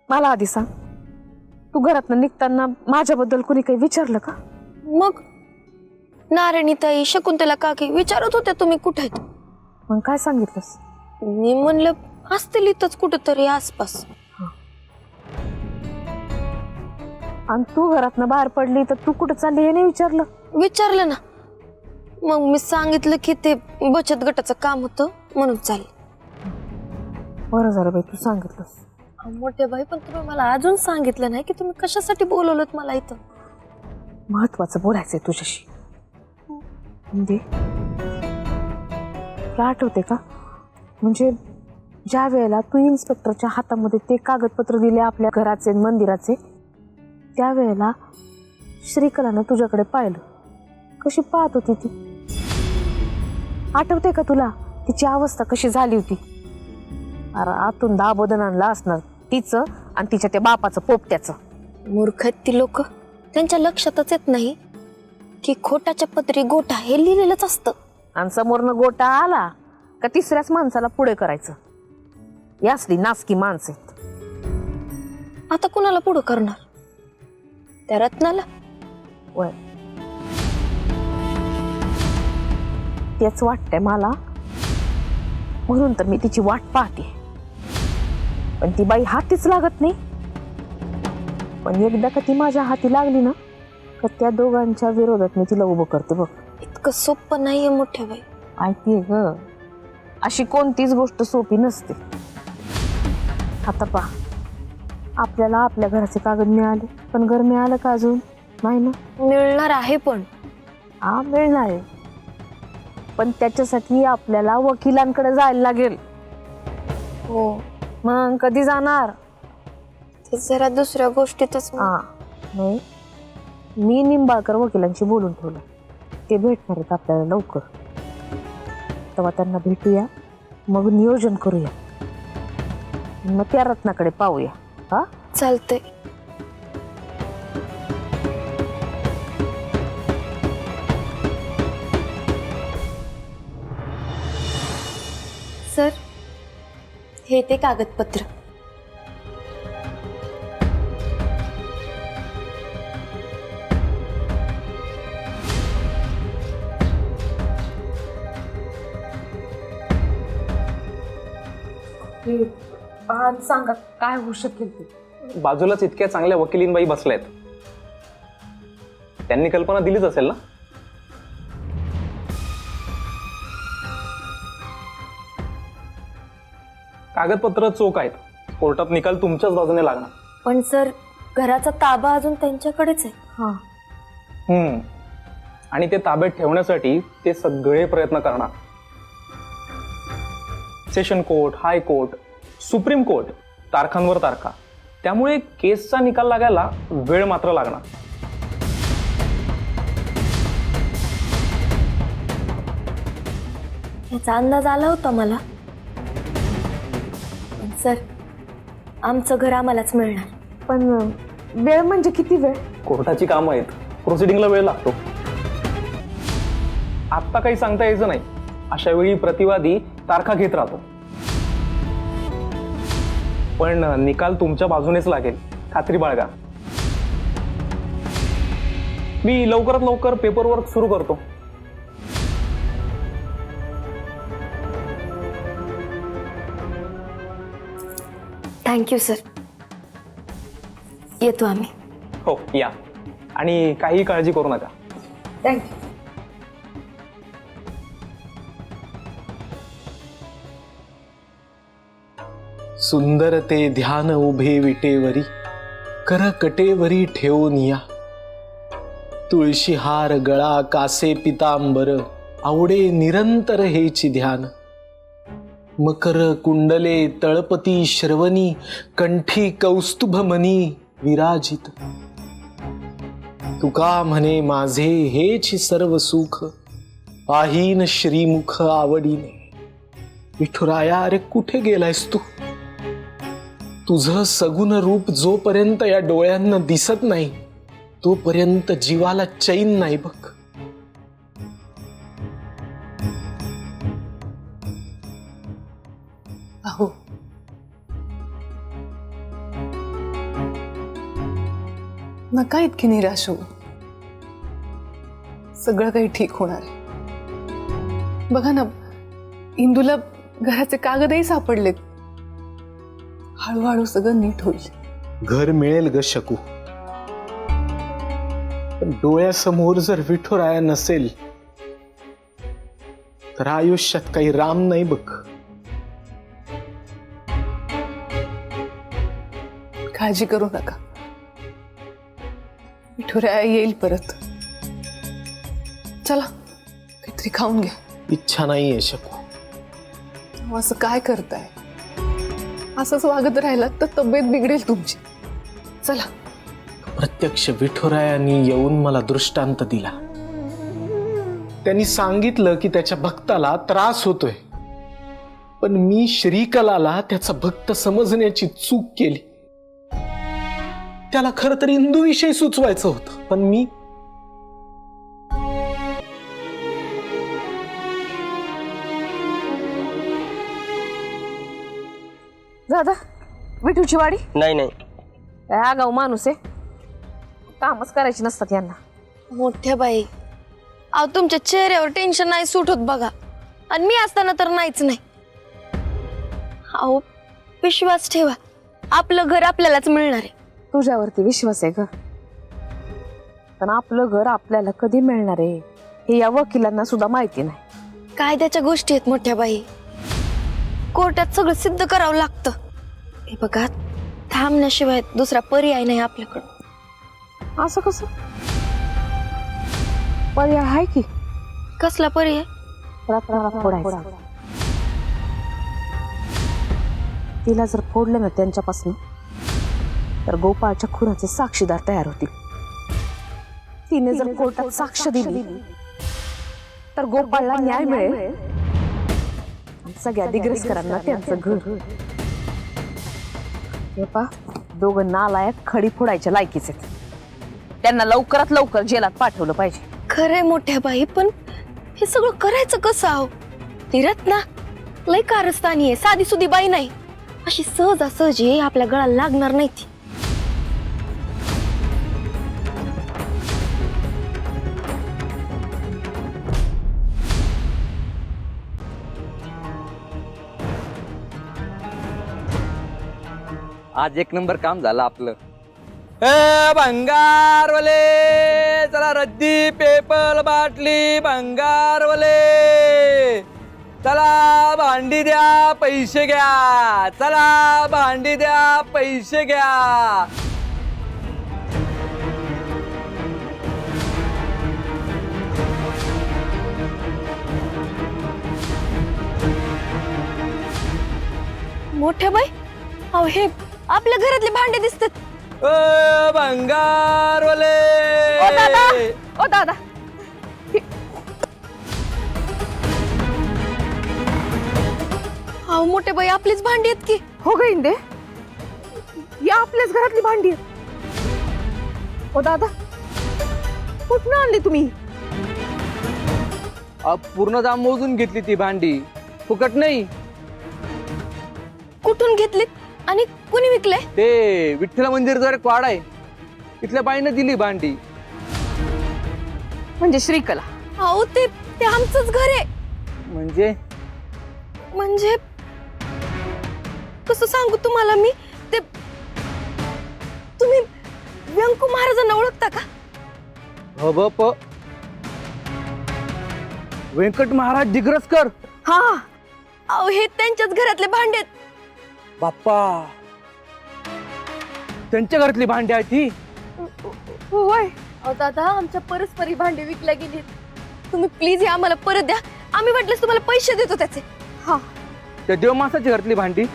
मला आधी सांग, तू घरातनं निघताना माझ्याबद्दल कुणी काही विचारलं का? मग नारायणीताई, शकुंतला काकी विचारत होत्या तुम्ही कुठे आहेत. मग काय सांगितलंस? मी म्हणलं असतील इथंच कुठेतरी आसपास. आणि तू घरातनं बाहेर पडली तर तू कुठं चालली हे नाही विचारलं? विचारलं ना, मग मी सांगितलं की ते बचत गटाचं काम होतं म्हणून चाललं. बरं झालं बाई, तू सांगितलंस. मोठे बाई, पण तुम्ही मला अजून सांगितलं नाही की तुम्ही कशासाठी बोलवलं मला इथं. महत्वाचं बोलायचंय तुझ्याशी. म्हणजे तुला आठवते का, म्हणजे ज्या वेळेला तू इन्स्पेक्टरच्या हातामध्ये ते कागदपत्र दिले आपल्या घराचे मंदिराचे, त्यावेळेला श्रीकलानं तुझ्याकडे पाहिलं. कशी पाहत होती ती? आठवते का तुला? तिची अवस्था कशी झाली होती. अरे आतून दाबोदन आणला असणार तिचं आणि तिच्या त्या बापाचं पोपट्याचं. मूर्ख आहेत ती लोक. त्यांच्या लक्षातच येत नाही की खोटाच्या पत्री गोठा हे लिहिलेलंच असतं. आणि समोरनं गोटा आला का तिसऱ्याच माणसाला पुढे करायचं. ही असली नासकी माणसं आहेत. आता कुणाला पुढं करणार? त्या रत्नाला? वय तेच वाटतंय मला, म्हणून तर मी तिची वाट पाहते. पण ती बाई हातीच लागत नाही. पण एकदा का ती माझ्या हाती लागली ना का त्या दोघांच्या विरोधात मी तिला उभं करते बघ. इतकं सोपं नाहीये मोठ्या बाई. ऐकते ग, अशी कोणतीच गोष्ट सोपी नसते. आता पहा, आपल्याला आपल्या घराचे कागद मिळाले, पण घर मिळालं का अजून नाही ना. मिळणार आहे पण. हा मिळणार आहे, पण त्याच्यासाठी आपल्याला वकिलांकडे जायला लागेल. हो, मग कधी जाणार? ते जरा दुसऱ्या गोष्टीतच. हा नाही, मी निंबाळकर वकिलांशी बोलून ठेवलं. ते भेटणार आहेत आपल्याला लवकर. तेव्हा त्यांना भेटूया, मग नियोजन करूया, मग त्या रत्नाकडे पाहूया. हा चालतंय. सर, हे ते कागदपत्र. सांगा काय होऊ शकेल ते. बाजूलाच इतक्या चांगल्या वकिलीनबाई बसल्यात, त्यांनी कल्पना दिलीच असेल ना. कागदपत्र चोख आहेत, कोर्टात निकाल तुमच्याच बाजूने लागणार. पण सर, घराचा ताबा अजून त्यांच्याकडेच आहे. हा आणि ते ताब्यात ठेवण्यासाठी ते सगळे प्रयत्न करणार. Session court, high court, supreme court, तारखांवर तारखा. त्यामुळे केसचा निकाल लागायला वेळ मात्र लागणार. याचा अंदाज आला होता मला. पण सर, आमचं घर आम्हालाच मिळणार. पण वेळ म्हणजे किती वेळ? कोर्टाची कामं आहेत, प्रोसिडिंगला वेळ लागतो. आत्ता काही सांगता यायचं नाही. अशा वेळी प्रतिवादी तारखा घेत राहतो. पण निकाल तुमच्या बाजूनेच लागेल, खात्री बाळगा. मी लवकरात लवकर पेपरवर्क सुरू करतो. Thank you sir. येतो आम्ही. हो या, आणि काही काळजी करू नका. थँक्यू. सुंदर ते ध्यान उभे विटेवरी, कर कटेवरी ठेवून या. तुळशी हार गळा कासे पितांबर, आवडे निरंतर हेची ध्यान. मकर कुंडले तळपती श्रवणी, कंठी कौस्तुभमणी विराजित. तुका म्हणे माझे हेच सर्व सुख, पाहीन श्रीमुख आवडीने. विठुराया अरे कुठे गेलायस तू? तुझं सगुण रूप जोपर्यंत या डोळ्यांना दिसत नाही तोपर्यंत जीवाला चैन नाही बघ. अहो, नका इतकी निराश हो. सगळं काही ठीक होणार आहे. बघा ना, इंदूला घराचे कागदही सापडलेत. हळूहळू सगळं नीट होईल. घर मिळेल ग शकू, पण डोळ्यासमोर जर विठुराया नसेल तर आयुष्यात काही राम नाही बघ. काळजी करू नका, विठुराया येईल परत. चला काहीतरी खाऊन घ्या. इच्छा नाहीये शकू. असं काय करताय? असंच वागत राहिलात तर तब्येत बिघडेल तुमची. चला. प्रत्यक्ष विठुरायांनी येऊन मला दृष्टांत दिला. त्यांनी सांगितलं की त्याच्या भक्ताला त्रास होतोय, पण मी श्रीकलाला त्याचा भक्त समजण्याची चूक केली. त्याला खरं तर इंदूविषयी सुचवायचं होतं, पण मी दादा विठूची वाडी नाही नाही काय आगाऊ माणूस आहे, कामच करायची नसतात यांना. मोठ्या बाई, अहो तुमच्या चेहऱ्यावर टेन्शन नाही सूट होत बघा, आणि मी असताना तर नाहीच नाही. अहो विश्वास ठेवा, आपलं घर आपल्यालाच मिळणार आहे. तुझ्यावरती विश्वास आहे ग, पण आपलं घर आपल्याला कधी मिळणार आहे हे या वकिलांना सुद्धा माहिती नाही. कायद्याच्या गोष्टी आहेत मोठ्या बाई, कोर्टात सगळं सिद्ध करावं लागतं. हे बघा, थांबण्याशिवाय दुसरा पर्याय नाही आपल्याकडं. असं कसं? पर्याय आहे की. कसला पर्याय? रत्नाला फोडायचं. तिला जर फोडलं ना त्यांच्यापासून, तर गोपाळच्या खुनाचे साक्षीदार तयार होतील. तिने जर कोर्टात साक्ष दिली तर गोपाळला न्याय मिळेल आणि सगळ्या दिग्रसकरांना त्यांचं घर. हे पा, दोघं नालायक खडी फोडायच्या लायकीचे आहेत. त्यांना लवकरात लवकर जेलात पाठवलं पाहिजे. खरंय मोठ्या बाई, पण हे सगळं करायचं कसं? आहो ती रत्ना लय कारस्थानी आहे, साधी सुधी बाई नाही. अशी सहजासहजी आपल्या गळाला लागणार नाही ती. आज एक नंबर काम झालं आपलं. भंगारवाले चला, रद्दी पेपर बाटली भंगारवाले चला, भांडी द्या पैसे घ्या, चला भांडी द्या पैसे घ्या. मोठ्या बाई, अहो हे आपल्या घरातले भांडे दिसतात. भंगारवाले. ओ दादा, ओ दादा, अहो मोठ्या बाई, आपलीच भांडी आहेत की. हो ग इंदे, या आपल्याच घरातली भांडी आहेत. ओ दादा, कुठून आणली तुम्ही? पूर्ण दाम मोजून घेतली ती भांडी, फुकट नाही. कुठून घेतलीत आणि कुणी विकलंय? ते विठ्ठल मंदिरचा एक वाडा आहे, इथल्या बाईनं दिली भांडी. म्हणजे श्रीकला? अहो ते आमचंच घर आहे. म्हणजे कसं सांगू तुम्हाला मी? ते तुम्ही व्यंकू महाराजांना ओळखता का? हबप व्यंकट महाराज दिग्रसकर. हा, अहो हे त्यांच्याच घरातले भांडे आहेत. बाप्पा, त्यांच्या घरातली भांडी आहे ती? होय. अहो दादा, आमच्या परस्परी भांडी विकल्या गेली. तुम्ही प्लीज हे आम्हाला परत द्या, आम्ही वाटल्यास तुम्हाला पैसे देतो त्याचे. हा, त्या देवमासाची घरातली भांडी.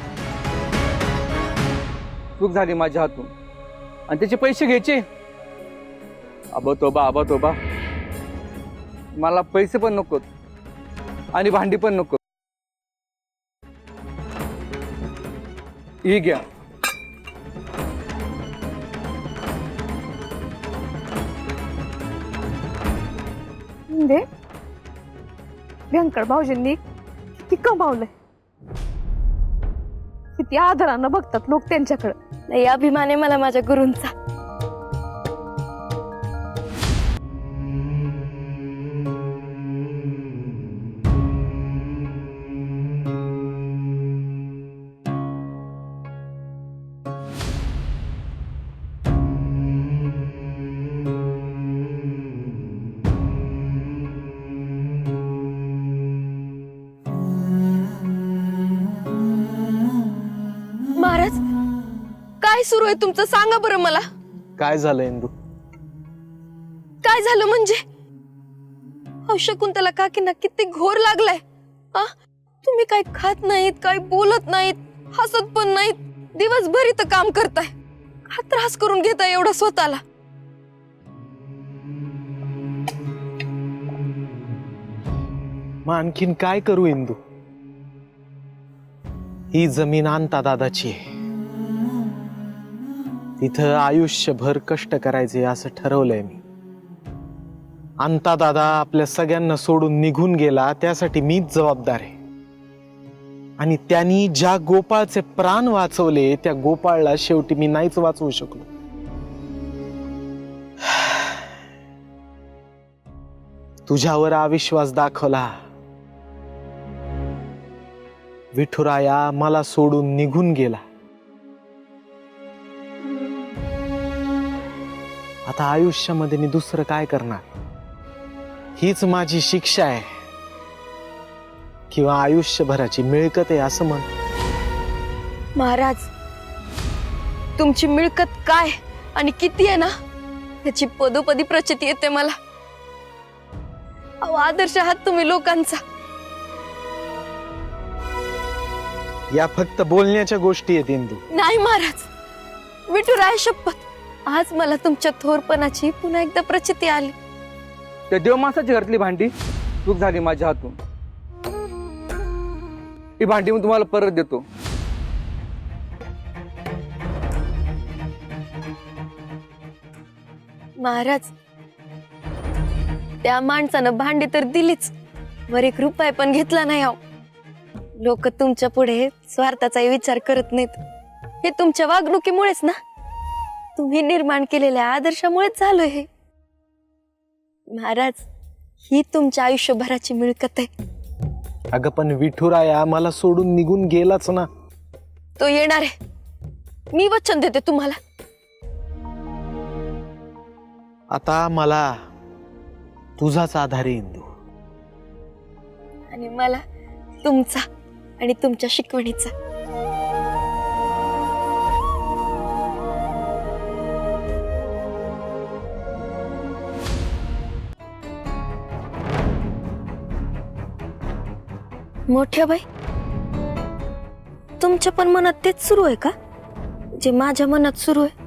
चूक झाली माझ्या हातून, आणि त्याचे पैसे घ्यायचे. आबा तोबा, मला पैसे पण नकोत आणि भांडी पण नको. ही घ्या. व्यंकट भाऊजींनी किती कमावलंय, किती आदरानं बघतात लोक त्यांच्याकडे. लय अभिमान आहे मला माझ्या गुरूंचा. महाराज, काय सुरू आहे तुमचं? सांगा बरं मला. काय झालं इंदू? काय झालं म्हणजे? शकुंतला काकींना किती घोर लागलाय. तुम्ही काय खात नाहीत, काय बोलत नाहीत, हसत पण नाहीत, दिवसभर इथं काम करताय. हा त्रास करून घेताय एवढा स्वतःला. मग आणखीन काय करू इंदू? ही जमीन आणता दादाची आहे. तिथं आयुष्यभर कष्ट करायचे असं ठरवलंय मी. आणता दादा आपल्या सगळ्यांना सोडून निघून गेला, त्यासाठी मीच जबाबदार आहे. आणि त्यांनी ज्या गोपाळचे प्राण वाचवले त्या गोपाळला शेवटी मी नाहीच वाचवू शकलो. तुझ्यावर अविश्वास दाखवला, विठुराया मला सोडून निघून गेला. आता आयुष्यामध्ये मी दुसरं काय करणार? हीच माझी शिक्षा आहे किंवा आयुष्यभराची मिळकत आहे असं म्हण. महाराज, तुमची मिळकत काय आणि किती आहे ना त्याची पदोपदी प्रचिती येते मला. अहो, आदर्श आहात तुम्ही लोकांचा. या फक्त बोलण्याच्या गोष्टी आहेत इंदू. नाही महाराज, विठुराय शपथ, आज मला तुमच्या थोरपणाची पुन्हा एकदा प्रचिती आली. त्या देवमासाची घरातली भांडी चूक झाली माझ्या हातून. ही भांडी मी तुम्हाला परत देतो. महाराज, त्या माणसानं भांडी तर दिलीच, वर 1 रुपया पण घेतला नाही. आहो, लोक तुमच्या पुढे स्वार्थाचाही विचार करत नाहीत. हे तुमच्या वागणुकीमुळेच ना, तुम्ही निर्माण केलेल्या आदर्शामुळेच झालोय हे. महाराज, ही तुमच्या आयुष्यभराची मिळकत आहे. अगं पण विठुराया मला सोडून निघून गेलाच ना. तो येणार आहे, मी वचन देते तुम्हाला. आता मला तुझाच आधार आहे इंदू. आणि मला तुमचा आणि तुमच्या शिकवणीचा. मोठ्या बाई, तुमच्या पण मनात तेच सुरू आहे का जे माझ्या मनात सुरू आहे?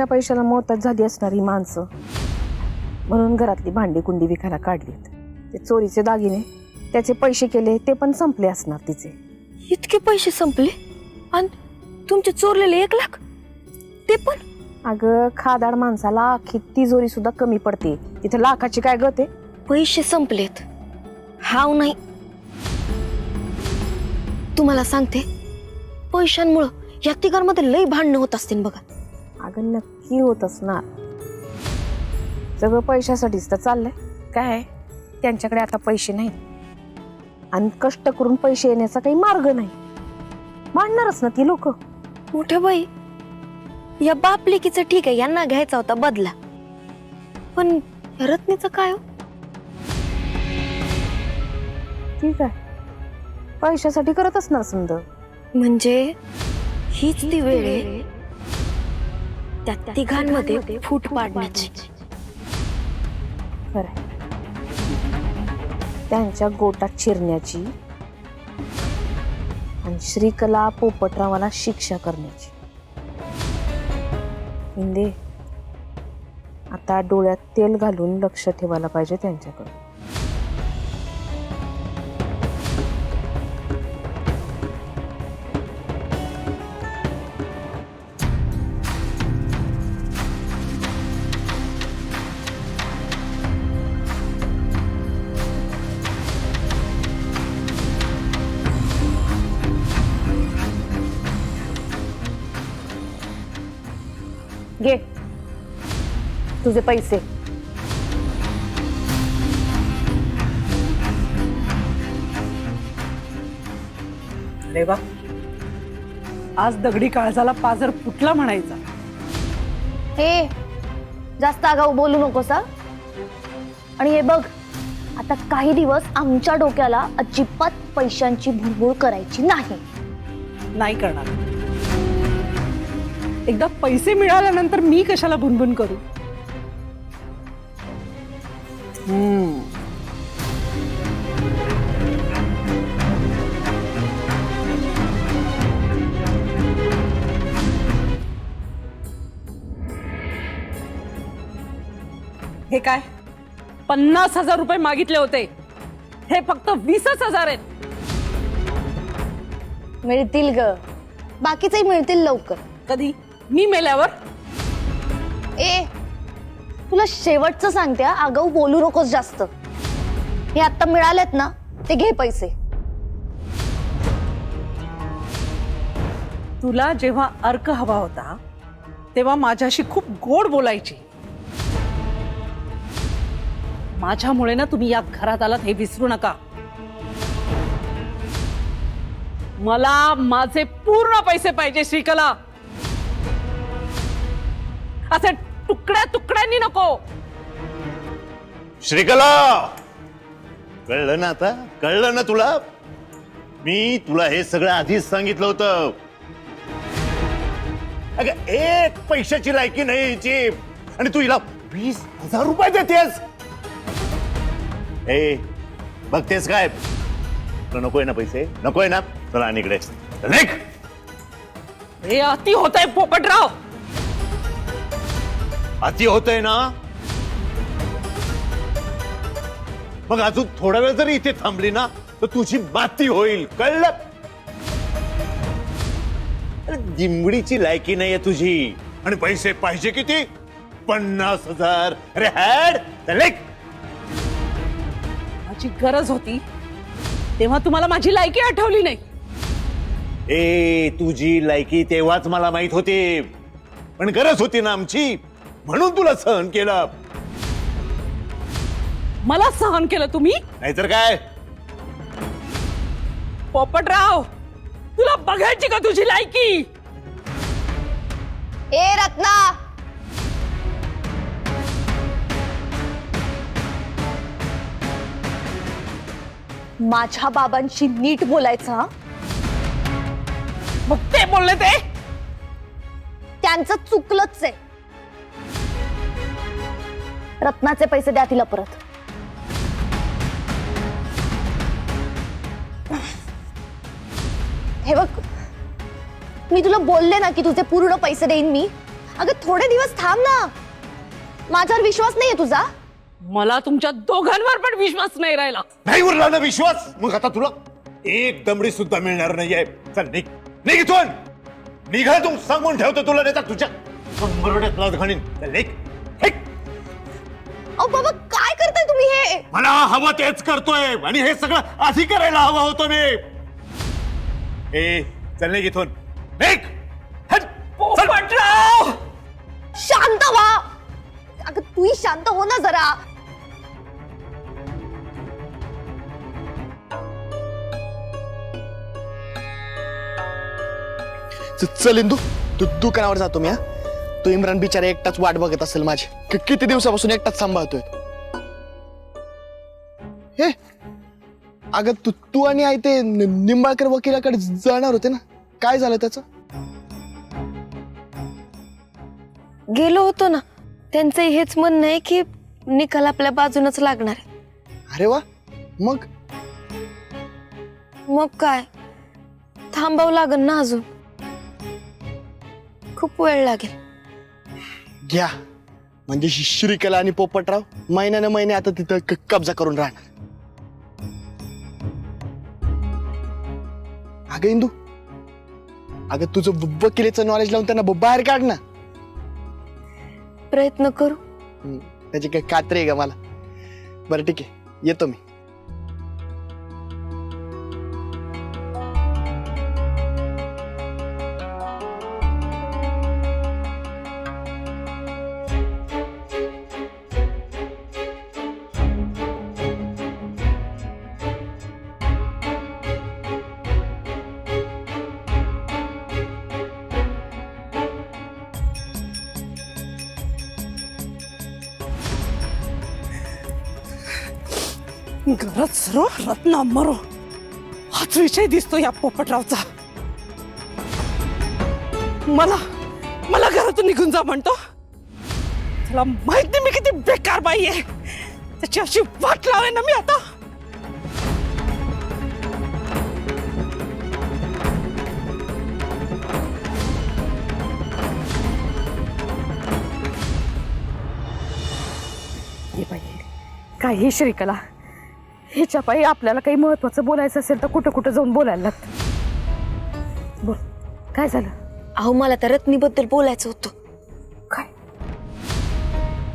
पैशाला मोहताज झाली असणारी माणसं म्हणून घरातली भांडी कुंडी विकायला काढलीत. ते चोरीचे दागिने, त्याचे पैसे केले, ते पण संपले असणार तिचे. इतके पैसे संपले आणि तुमचे चोरलेले 1 लाख ते पण? अगं, खादाड माणसाला तिजोरी सुद्धा कमी पडते, तिथे लाखाची काय गते. पैसे संपलेत, हाव नाही. तुम्हाला सांगते, पैशांमुळं या तिघांमध्ये लई भांडणं होत असतील बघा. अगं, नक्की होत असणार. सगळं पैशासाठीच तर चाललंय. काय त्यांच्याकडे आता पैसे नाहीत आणि कष्ट करून पैसे येण्याचा काही मार्ग नाही. भांडणारच ना ती लोक. मोठ्या बाई, या बापलेकीचं ठीक आहे, यांना घ्यायचा होता बदला, पण रत्नीचं काय हो? ठीक आहे, पैशासाठी करत असणार समजा. म्हणजे हीच ती वेळ आहे त्या तिघांमध्ये फूट पाडण्याची. खरं, त्यांच्या गोटात शिरण्याची आणि श्रीकला पोपटरावाला शिक्षा करण्याची. हिंदे, आता डोळ्यात तेल घालून लक्ष ठेवायला पाहिजे त्यांच्याकडे. घे तुझे पैसे. अरे वा, आज दगडी काळजाला पाजर फुटला म्हणायचा. हे जास्त आगाऊ बोलू नकोस हा. आणि हे बघ, आता काही दिवस आमच्या डोक्याला अजिबात पैशांची भुरभुर करायची नाही. नाही करणार. एकदा पैसे मिळाल्यानंतर मी कशाला भुनभुन करू? हे काय? 50,000 रुपये मागितले होते, हे फक्त 20,000 आहेत. मिळतील ग, बाकीचे मिळतील लवकर. कधी? मी मेल्यावर? ए, तुला शेवटचं सांगते, आगाऊ बोलू नकोस जास्त. हे आता मिळालेत ना, ते घे पैसे. तुला जेव्हा अर्क हवा होता तेव्हा माझ्याशी खूप गोड बोलायची. माझ्यामुळे ना तुम्ही या घरात आलात हे विसरू नका. मला माझे पूर्ण पैसे पाहिजे श्रीकला. असे तुकड्या तुकड्यांनी नको. श्रीकला, कळलं ना आता? कळलं ना तुला? मी तुला हे सगळं आधीच सांगितलं होतं. अगं, एक पैशाची लायकी नाही हिची, आणि तू हिला 20,000 रुपये देतेस. ए, बघतेस काय? तुला नकोय ना पैसे? नकोय ना? चला आणि इकडे निघ. हे अति होतंय पोपटराव. अति होतंय ना? मग अजून थोडा वेळ जरी इथे थांबली ना तर तुझी माती होईल. कळलं? अरे, दिमडीची लायकी नाहीये तुझी, आणि पैसे पाहिजे किती? 50,000. अरे हॅड, चल निघ. माझी गरज होती तेव्हा तुम्हाला माझी लायकी आठवली नाही. ए, तुझी लायकी तेव्हाच मला माहित होती, पण गरज होती ना आमची, म्हणून तुला सहन केलं. मला सहन केलं तुम्ही? नाहीतर काय? पोपटराव, तुला बघायची का तुझी लायकी? ए रत्ना, माझ्या बाबांशी नीट बोलायचं. हा? मग ते बोलले ते त्यांचं चुकलंच आहे. रत्नाचे पैसे द्या तिला परत. हे बघ, मी तुला बोलले ना की तुझे पूर्ण पैसे देईन मी. अगं, थोडे दिवस थांब ना. माझ्यावर विश्वास नाहीये तुझा? मला तुमच्या दोघांवर पण विश्वास नाही राहिला. नाही उरला ना विश्वास? मग आता तुला एक दमडी सुद्धा मिळणार नाहीये. चल निघ, निघ इथून. निघा तू, सांगून ठेवतो तुला, नाही तर तुझ्या कंबरड्यात लाथ घालीन. चल निघ. अहो बाबा, काय करताय तुम्ही हे? मला हवं तेच करतोय, आणि हे सगळं आधी करायला हवं होतं मी. ए, चल निघ इथून. निघ. पोपटराव, शांत व्हा. अगं, तूही शांत हो ना जरा. चल इंदू, तू दुकानावर जातो मी. हा, तो इम्रान बिचारा एकटाच वाट बघत असेल माझी. किती दिवसापासून एकटाच सांभाळतोय. हे अगं, तू आणि आई ते निंबाळकर वकिलाकडे जाणार होते ना, काय झालं त्याचं? गेलो होतो ना. त्यांचं हेच म्हणणं आहे की निकाल आपल्या बाजूनच लागणार आहे. अरे वा, मग मग काय, थांबावं लागेल ना अजून. खूप वेळ लागेल. घ्या, म्हणजे श्रीकला आणि पोपटराव महिन्यानं महिने आता तिथं कब्जा करून राहणार. अगं इंदू, अगं तुझं वकिलीचं नॉलेज लावून त्यांना बाहेर काढ ना. प्रयत्न करू. त्याची काही खात्री आहे का मला? बरं ठीक आहे, येतो मी. गरज सरो रत्ना मरो, हाच विषय दिसतो या पोपटरावचा. मला घरातून निघून जा म्हणतो. त्याला माहिती मी किती बेकार बाई आहे. त्याची अशी वाट लावे ना मी आता. काही श्रीकला, ह्याच्या पायी आपल्याला काही महत्वाचं बोलायचं असेल तर कुठं कुठं जाऊन बोलायला लागतं. बोल, काय झालं? अहो मला तर रत्नीबद्दल बोलायचं होतं. काय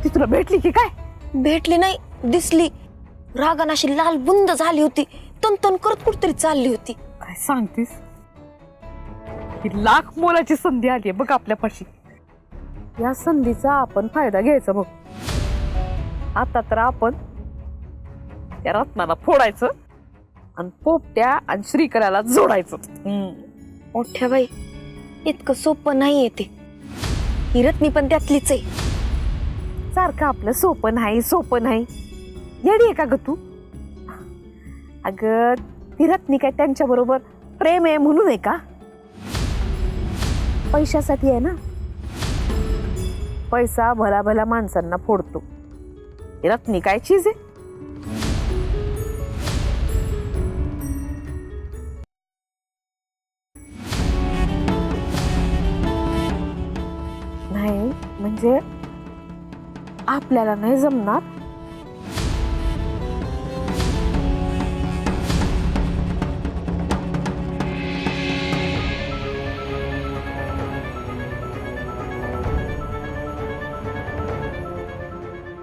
ती तुला भेटली की काय? भेटली नाही, दिसली. रागानं अशी लाल बुंद झाली होती, तन करत कुठतरी चालली होती. काय सांगतीस? ही लाख मोलाची संधी आली बघ आपल्यापाशी. या संधीचा आपण फायदा घ्यायचा बघ. आता तर आपण त्या रत्नाला फोडायचं आणि पोपट्या आणि श्रीकराला जोडायचं. मोठ्या बाई, इतकं सोपं नाहीये ते. ही रत्नी पण त्यातलीच आहे. सारखं आपलं सोपं नाही येडी आहे का ग तू? अगं ती रत्नी काय त्यांच्या बरोबर प्रेम आहे म्हणून आहे का? पैशासाठी आहे ना. पैसा भला भला माणसांना फोडतो. रत्नी काय चीज आहे? नाही म्हणजे आपल्याला नाही जमणार.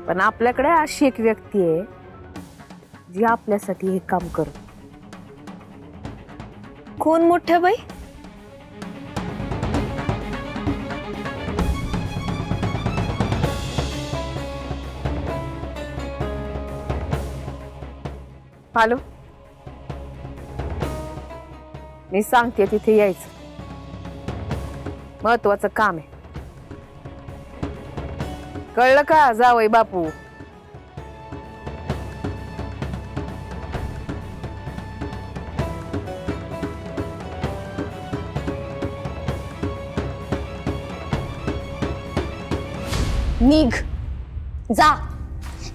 पण आपल्याकडे अशी एक व्यक्ती आहे जी आपल्यासाठी हे काम करत. कोण मोठ्या बाई? हॅलो, मी सांगते तिथे यायचं. महत्वाचं काम आहे. कळलं का जावई बापू? निघ, जा.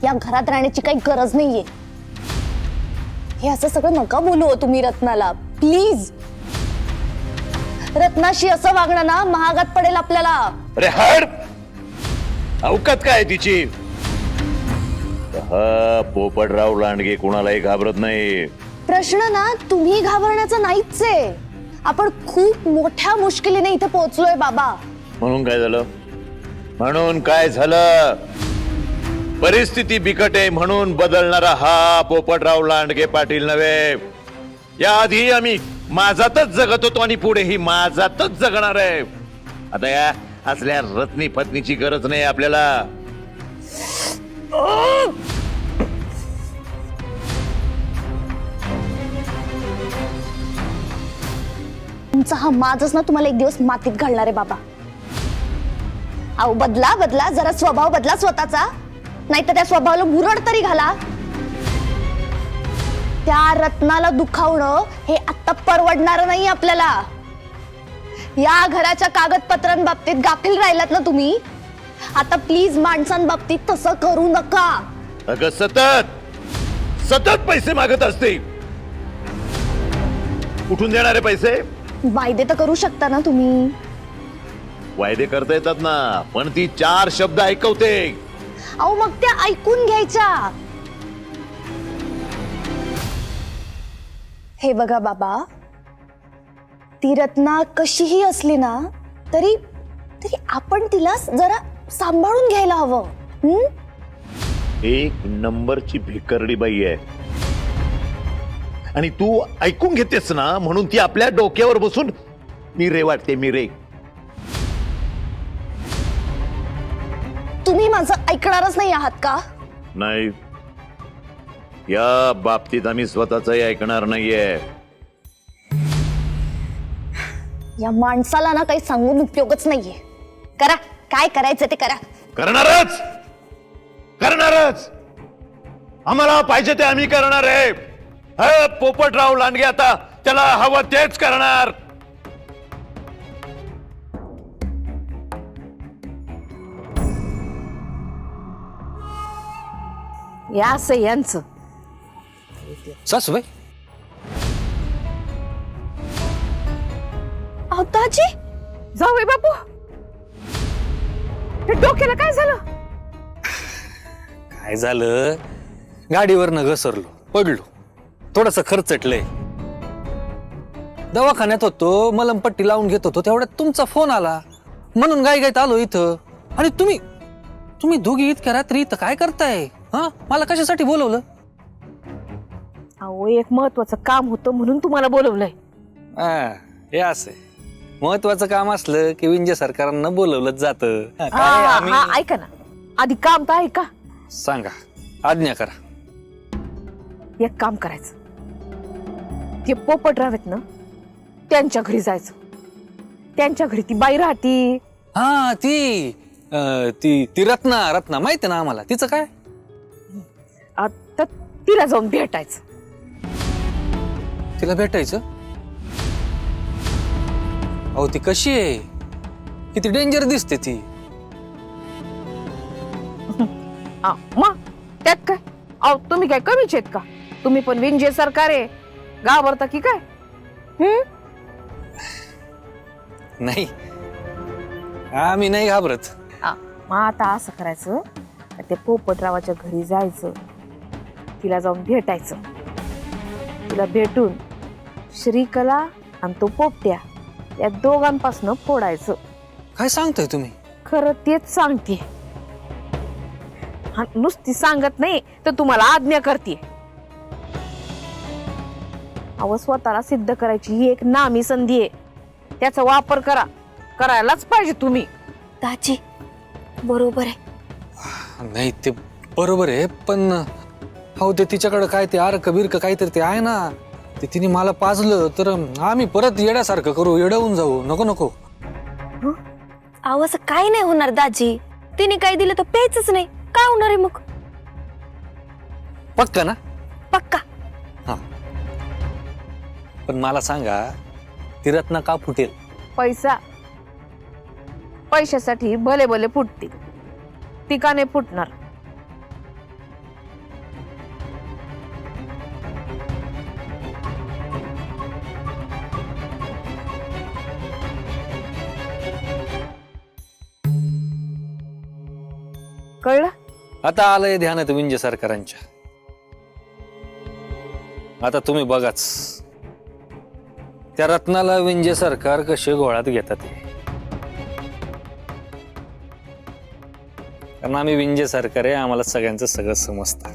या घरात राहण्याची काही गरज नाहीये. हे असं सगळं नका बोलू हो तुम्ही रत्नाला, प्लीज. रत्नाशी असं वागणं ना महागात पडेल आपल्याला. अरे हड, अवकात काय तिची? पोपटराव लांडगे कुणालाही घाबरत नाही. प्रश्न ना तुम्ही घाबरण्याचा नाहीच आहे. आपण खूप मोठ्या मुश्किलीने इथे पोहोचलोय बाबा. म्हणून काय झालं? म्हणून काय झालं? परिस्थिती बिकट आहे म्हणून बदलणारा हा पोपटराव लांडगे पाटील नव्हे. याआधी आम्ही माझातच जगत होतो आणि पुढेही माझातच जगणार आहे. आता या असल्या रत्नी पत्नीची गरज नाही आपल्याला. तुमचा हा माझच ना तुम्हाला एक दिवस मातीत घालणार आहे बाबा. अहो बदला बदला, जरा स्वभाव बदला स्वतःचा. नाही तर त्या स्वभावाला मुरड तरी घाला. त्या रत्नाला दुखावणं हे आता परवडणार नाही आपल्याला. या घराच्या कागदपत्रांबाबतीत गाफील राहिलात ना तुम्ही. आता प्लीज माणसांबाबतीत तसं करू नका. अगं सतत पैसे मागत असते. कुठून देणारे पैसे? वायदे तर करू शकता ना तुम्ही. वायदे करता येतात ना, पण ती 4 शब्द ऐकवते. अहो मग त्या ऐकून घ्यायच्या. हे बघा बाबा, ती रत्ना कशीही असली ना तरी आपण तिला जरा सांभाळून घ्यायला हवं. एक नंबरची भिकरडी बाई आहे आणि तू ऐकून घेतेस ना म्हणून ती आपल्या डोक्यावर बसून मिरे वाटते. मिरे. तुम्ही माझं ऐकणारच नाही आहात का? नाही, या बाबतीत आम्ही स्वतःचंही ऐकणार नाहीये. या माणसाला ना काही सांगून उपयोगच नाहीये. करा काय करायचं ते करा. करणारच. आम्हाला पाहिजे ते आम्ही करणार आहे. पोपटराव लांडगे आता त्याला हवं तेच करणार. या असं यांचं. सासूबाई, अहो दाजी, जावई बापू, हे डोक्याला काय झालं? काय झालं? गाडीवरनं घसरलो, पडलो, थोडस खर्चटलंय. दवाखान्यात होतो, मलमपट्टी लावून घेत होतो, तेवढ्यात तुमचा फोन आला, म्हणून गायत आलो इथं. आणि तुम्ही दोघी इतक्या रात्री इथं काय करताय? हा, मला कशासाठी बोलवलं? अहो, एक महत्वाचं काम होतं म्हणून तुम्हाला बोलवलंय. हे असं महत्वाचं काम असलं की विंजे सरकारांना बोलवलंच जातं. ऐका ना, आधी काम तर ऐका. सांगा, आज्ञा करा. एक काम करायचं, ते पोपटराव आहेत ना, त्यांच्या घरी जायचं. त्यांच्या घरी ती बाई राहती. हा, ती रत्ना माहिती ना आम्हाला. तिचं काय? तर तिला जाऊन भेटायचं. तिला भेटायचं? अहो, ती कशी आहे? किती डेंजर दिसते ती. मग त्यात काय? अहो, तुम्ही काय कमीच आहेत का? तुम्ही पण विंजे सरकार आहे, घाबरता की काय? नाही, आम्ही नाही घाबरत. मग आता असं करायचं, ते पोपटरावाच्या घरी जायचं, तिला जाऊन भेटायचं. तिला भेटून श्रीकला आणि तो पोपट्या या दोघांपासून फोडायचं. काय सांगताय तुम्ही? खरं तेच सांगते. नुसती सांगत नाही तर तुम्हाला आज्ञा करते. अहो, स्वतःला सिद्ध करायची ही एक नामी संधी आहे. त्याचा वापर करायलाच पाहिजे तुम्ही. दाजी बरोबर आहे. नाही, ते बरोबर आहे, पण अहो, ते तिच्याकडे काय ते अर्क बिरक काहीतरी ते आहे ना, ते तिने मला पाजलं तर आम्ही परत येड्यासारखं करू, येडवून जाऊ. नको. अहो, असं काय नाही होणार दाजी. तिने काय दिलं तर प्यायचंच नाही. काय होणार आहे मग? पक्का ना? पक्का. हा, पण मला सांगा, ती रत्ना का फुटेल? पैशासाठी भले भले फुटते, ती का नाही फुटणार? कळलं? आता आलंय ध्यानात विंजे सरकारांच्या. आता तुम्ही बघाच त्या रत्नाला विंजे सरकार कसे गोळात घेतात. कारण आम्ही विंजे सरकार आहे, आम्हाला सगळ्यांचं सगळं समजतं.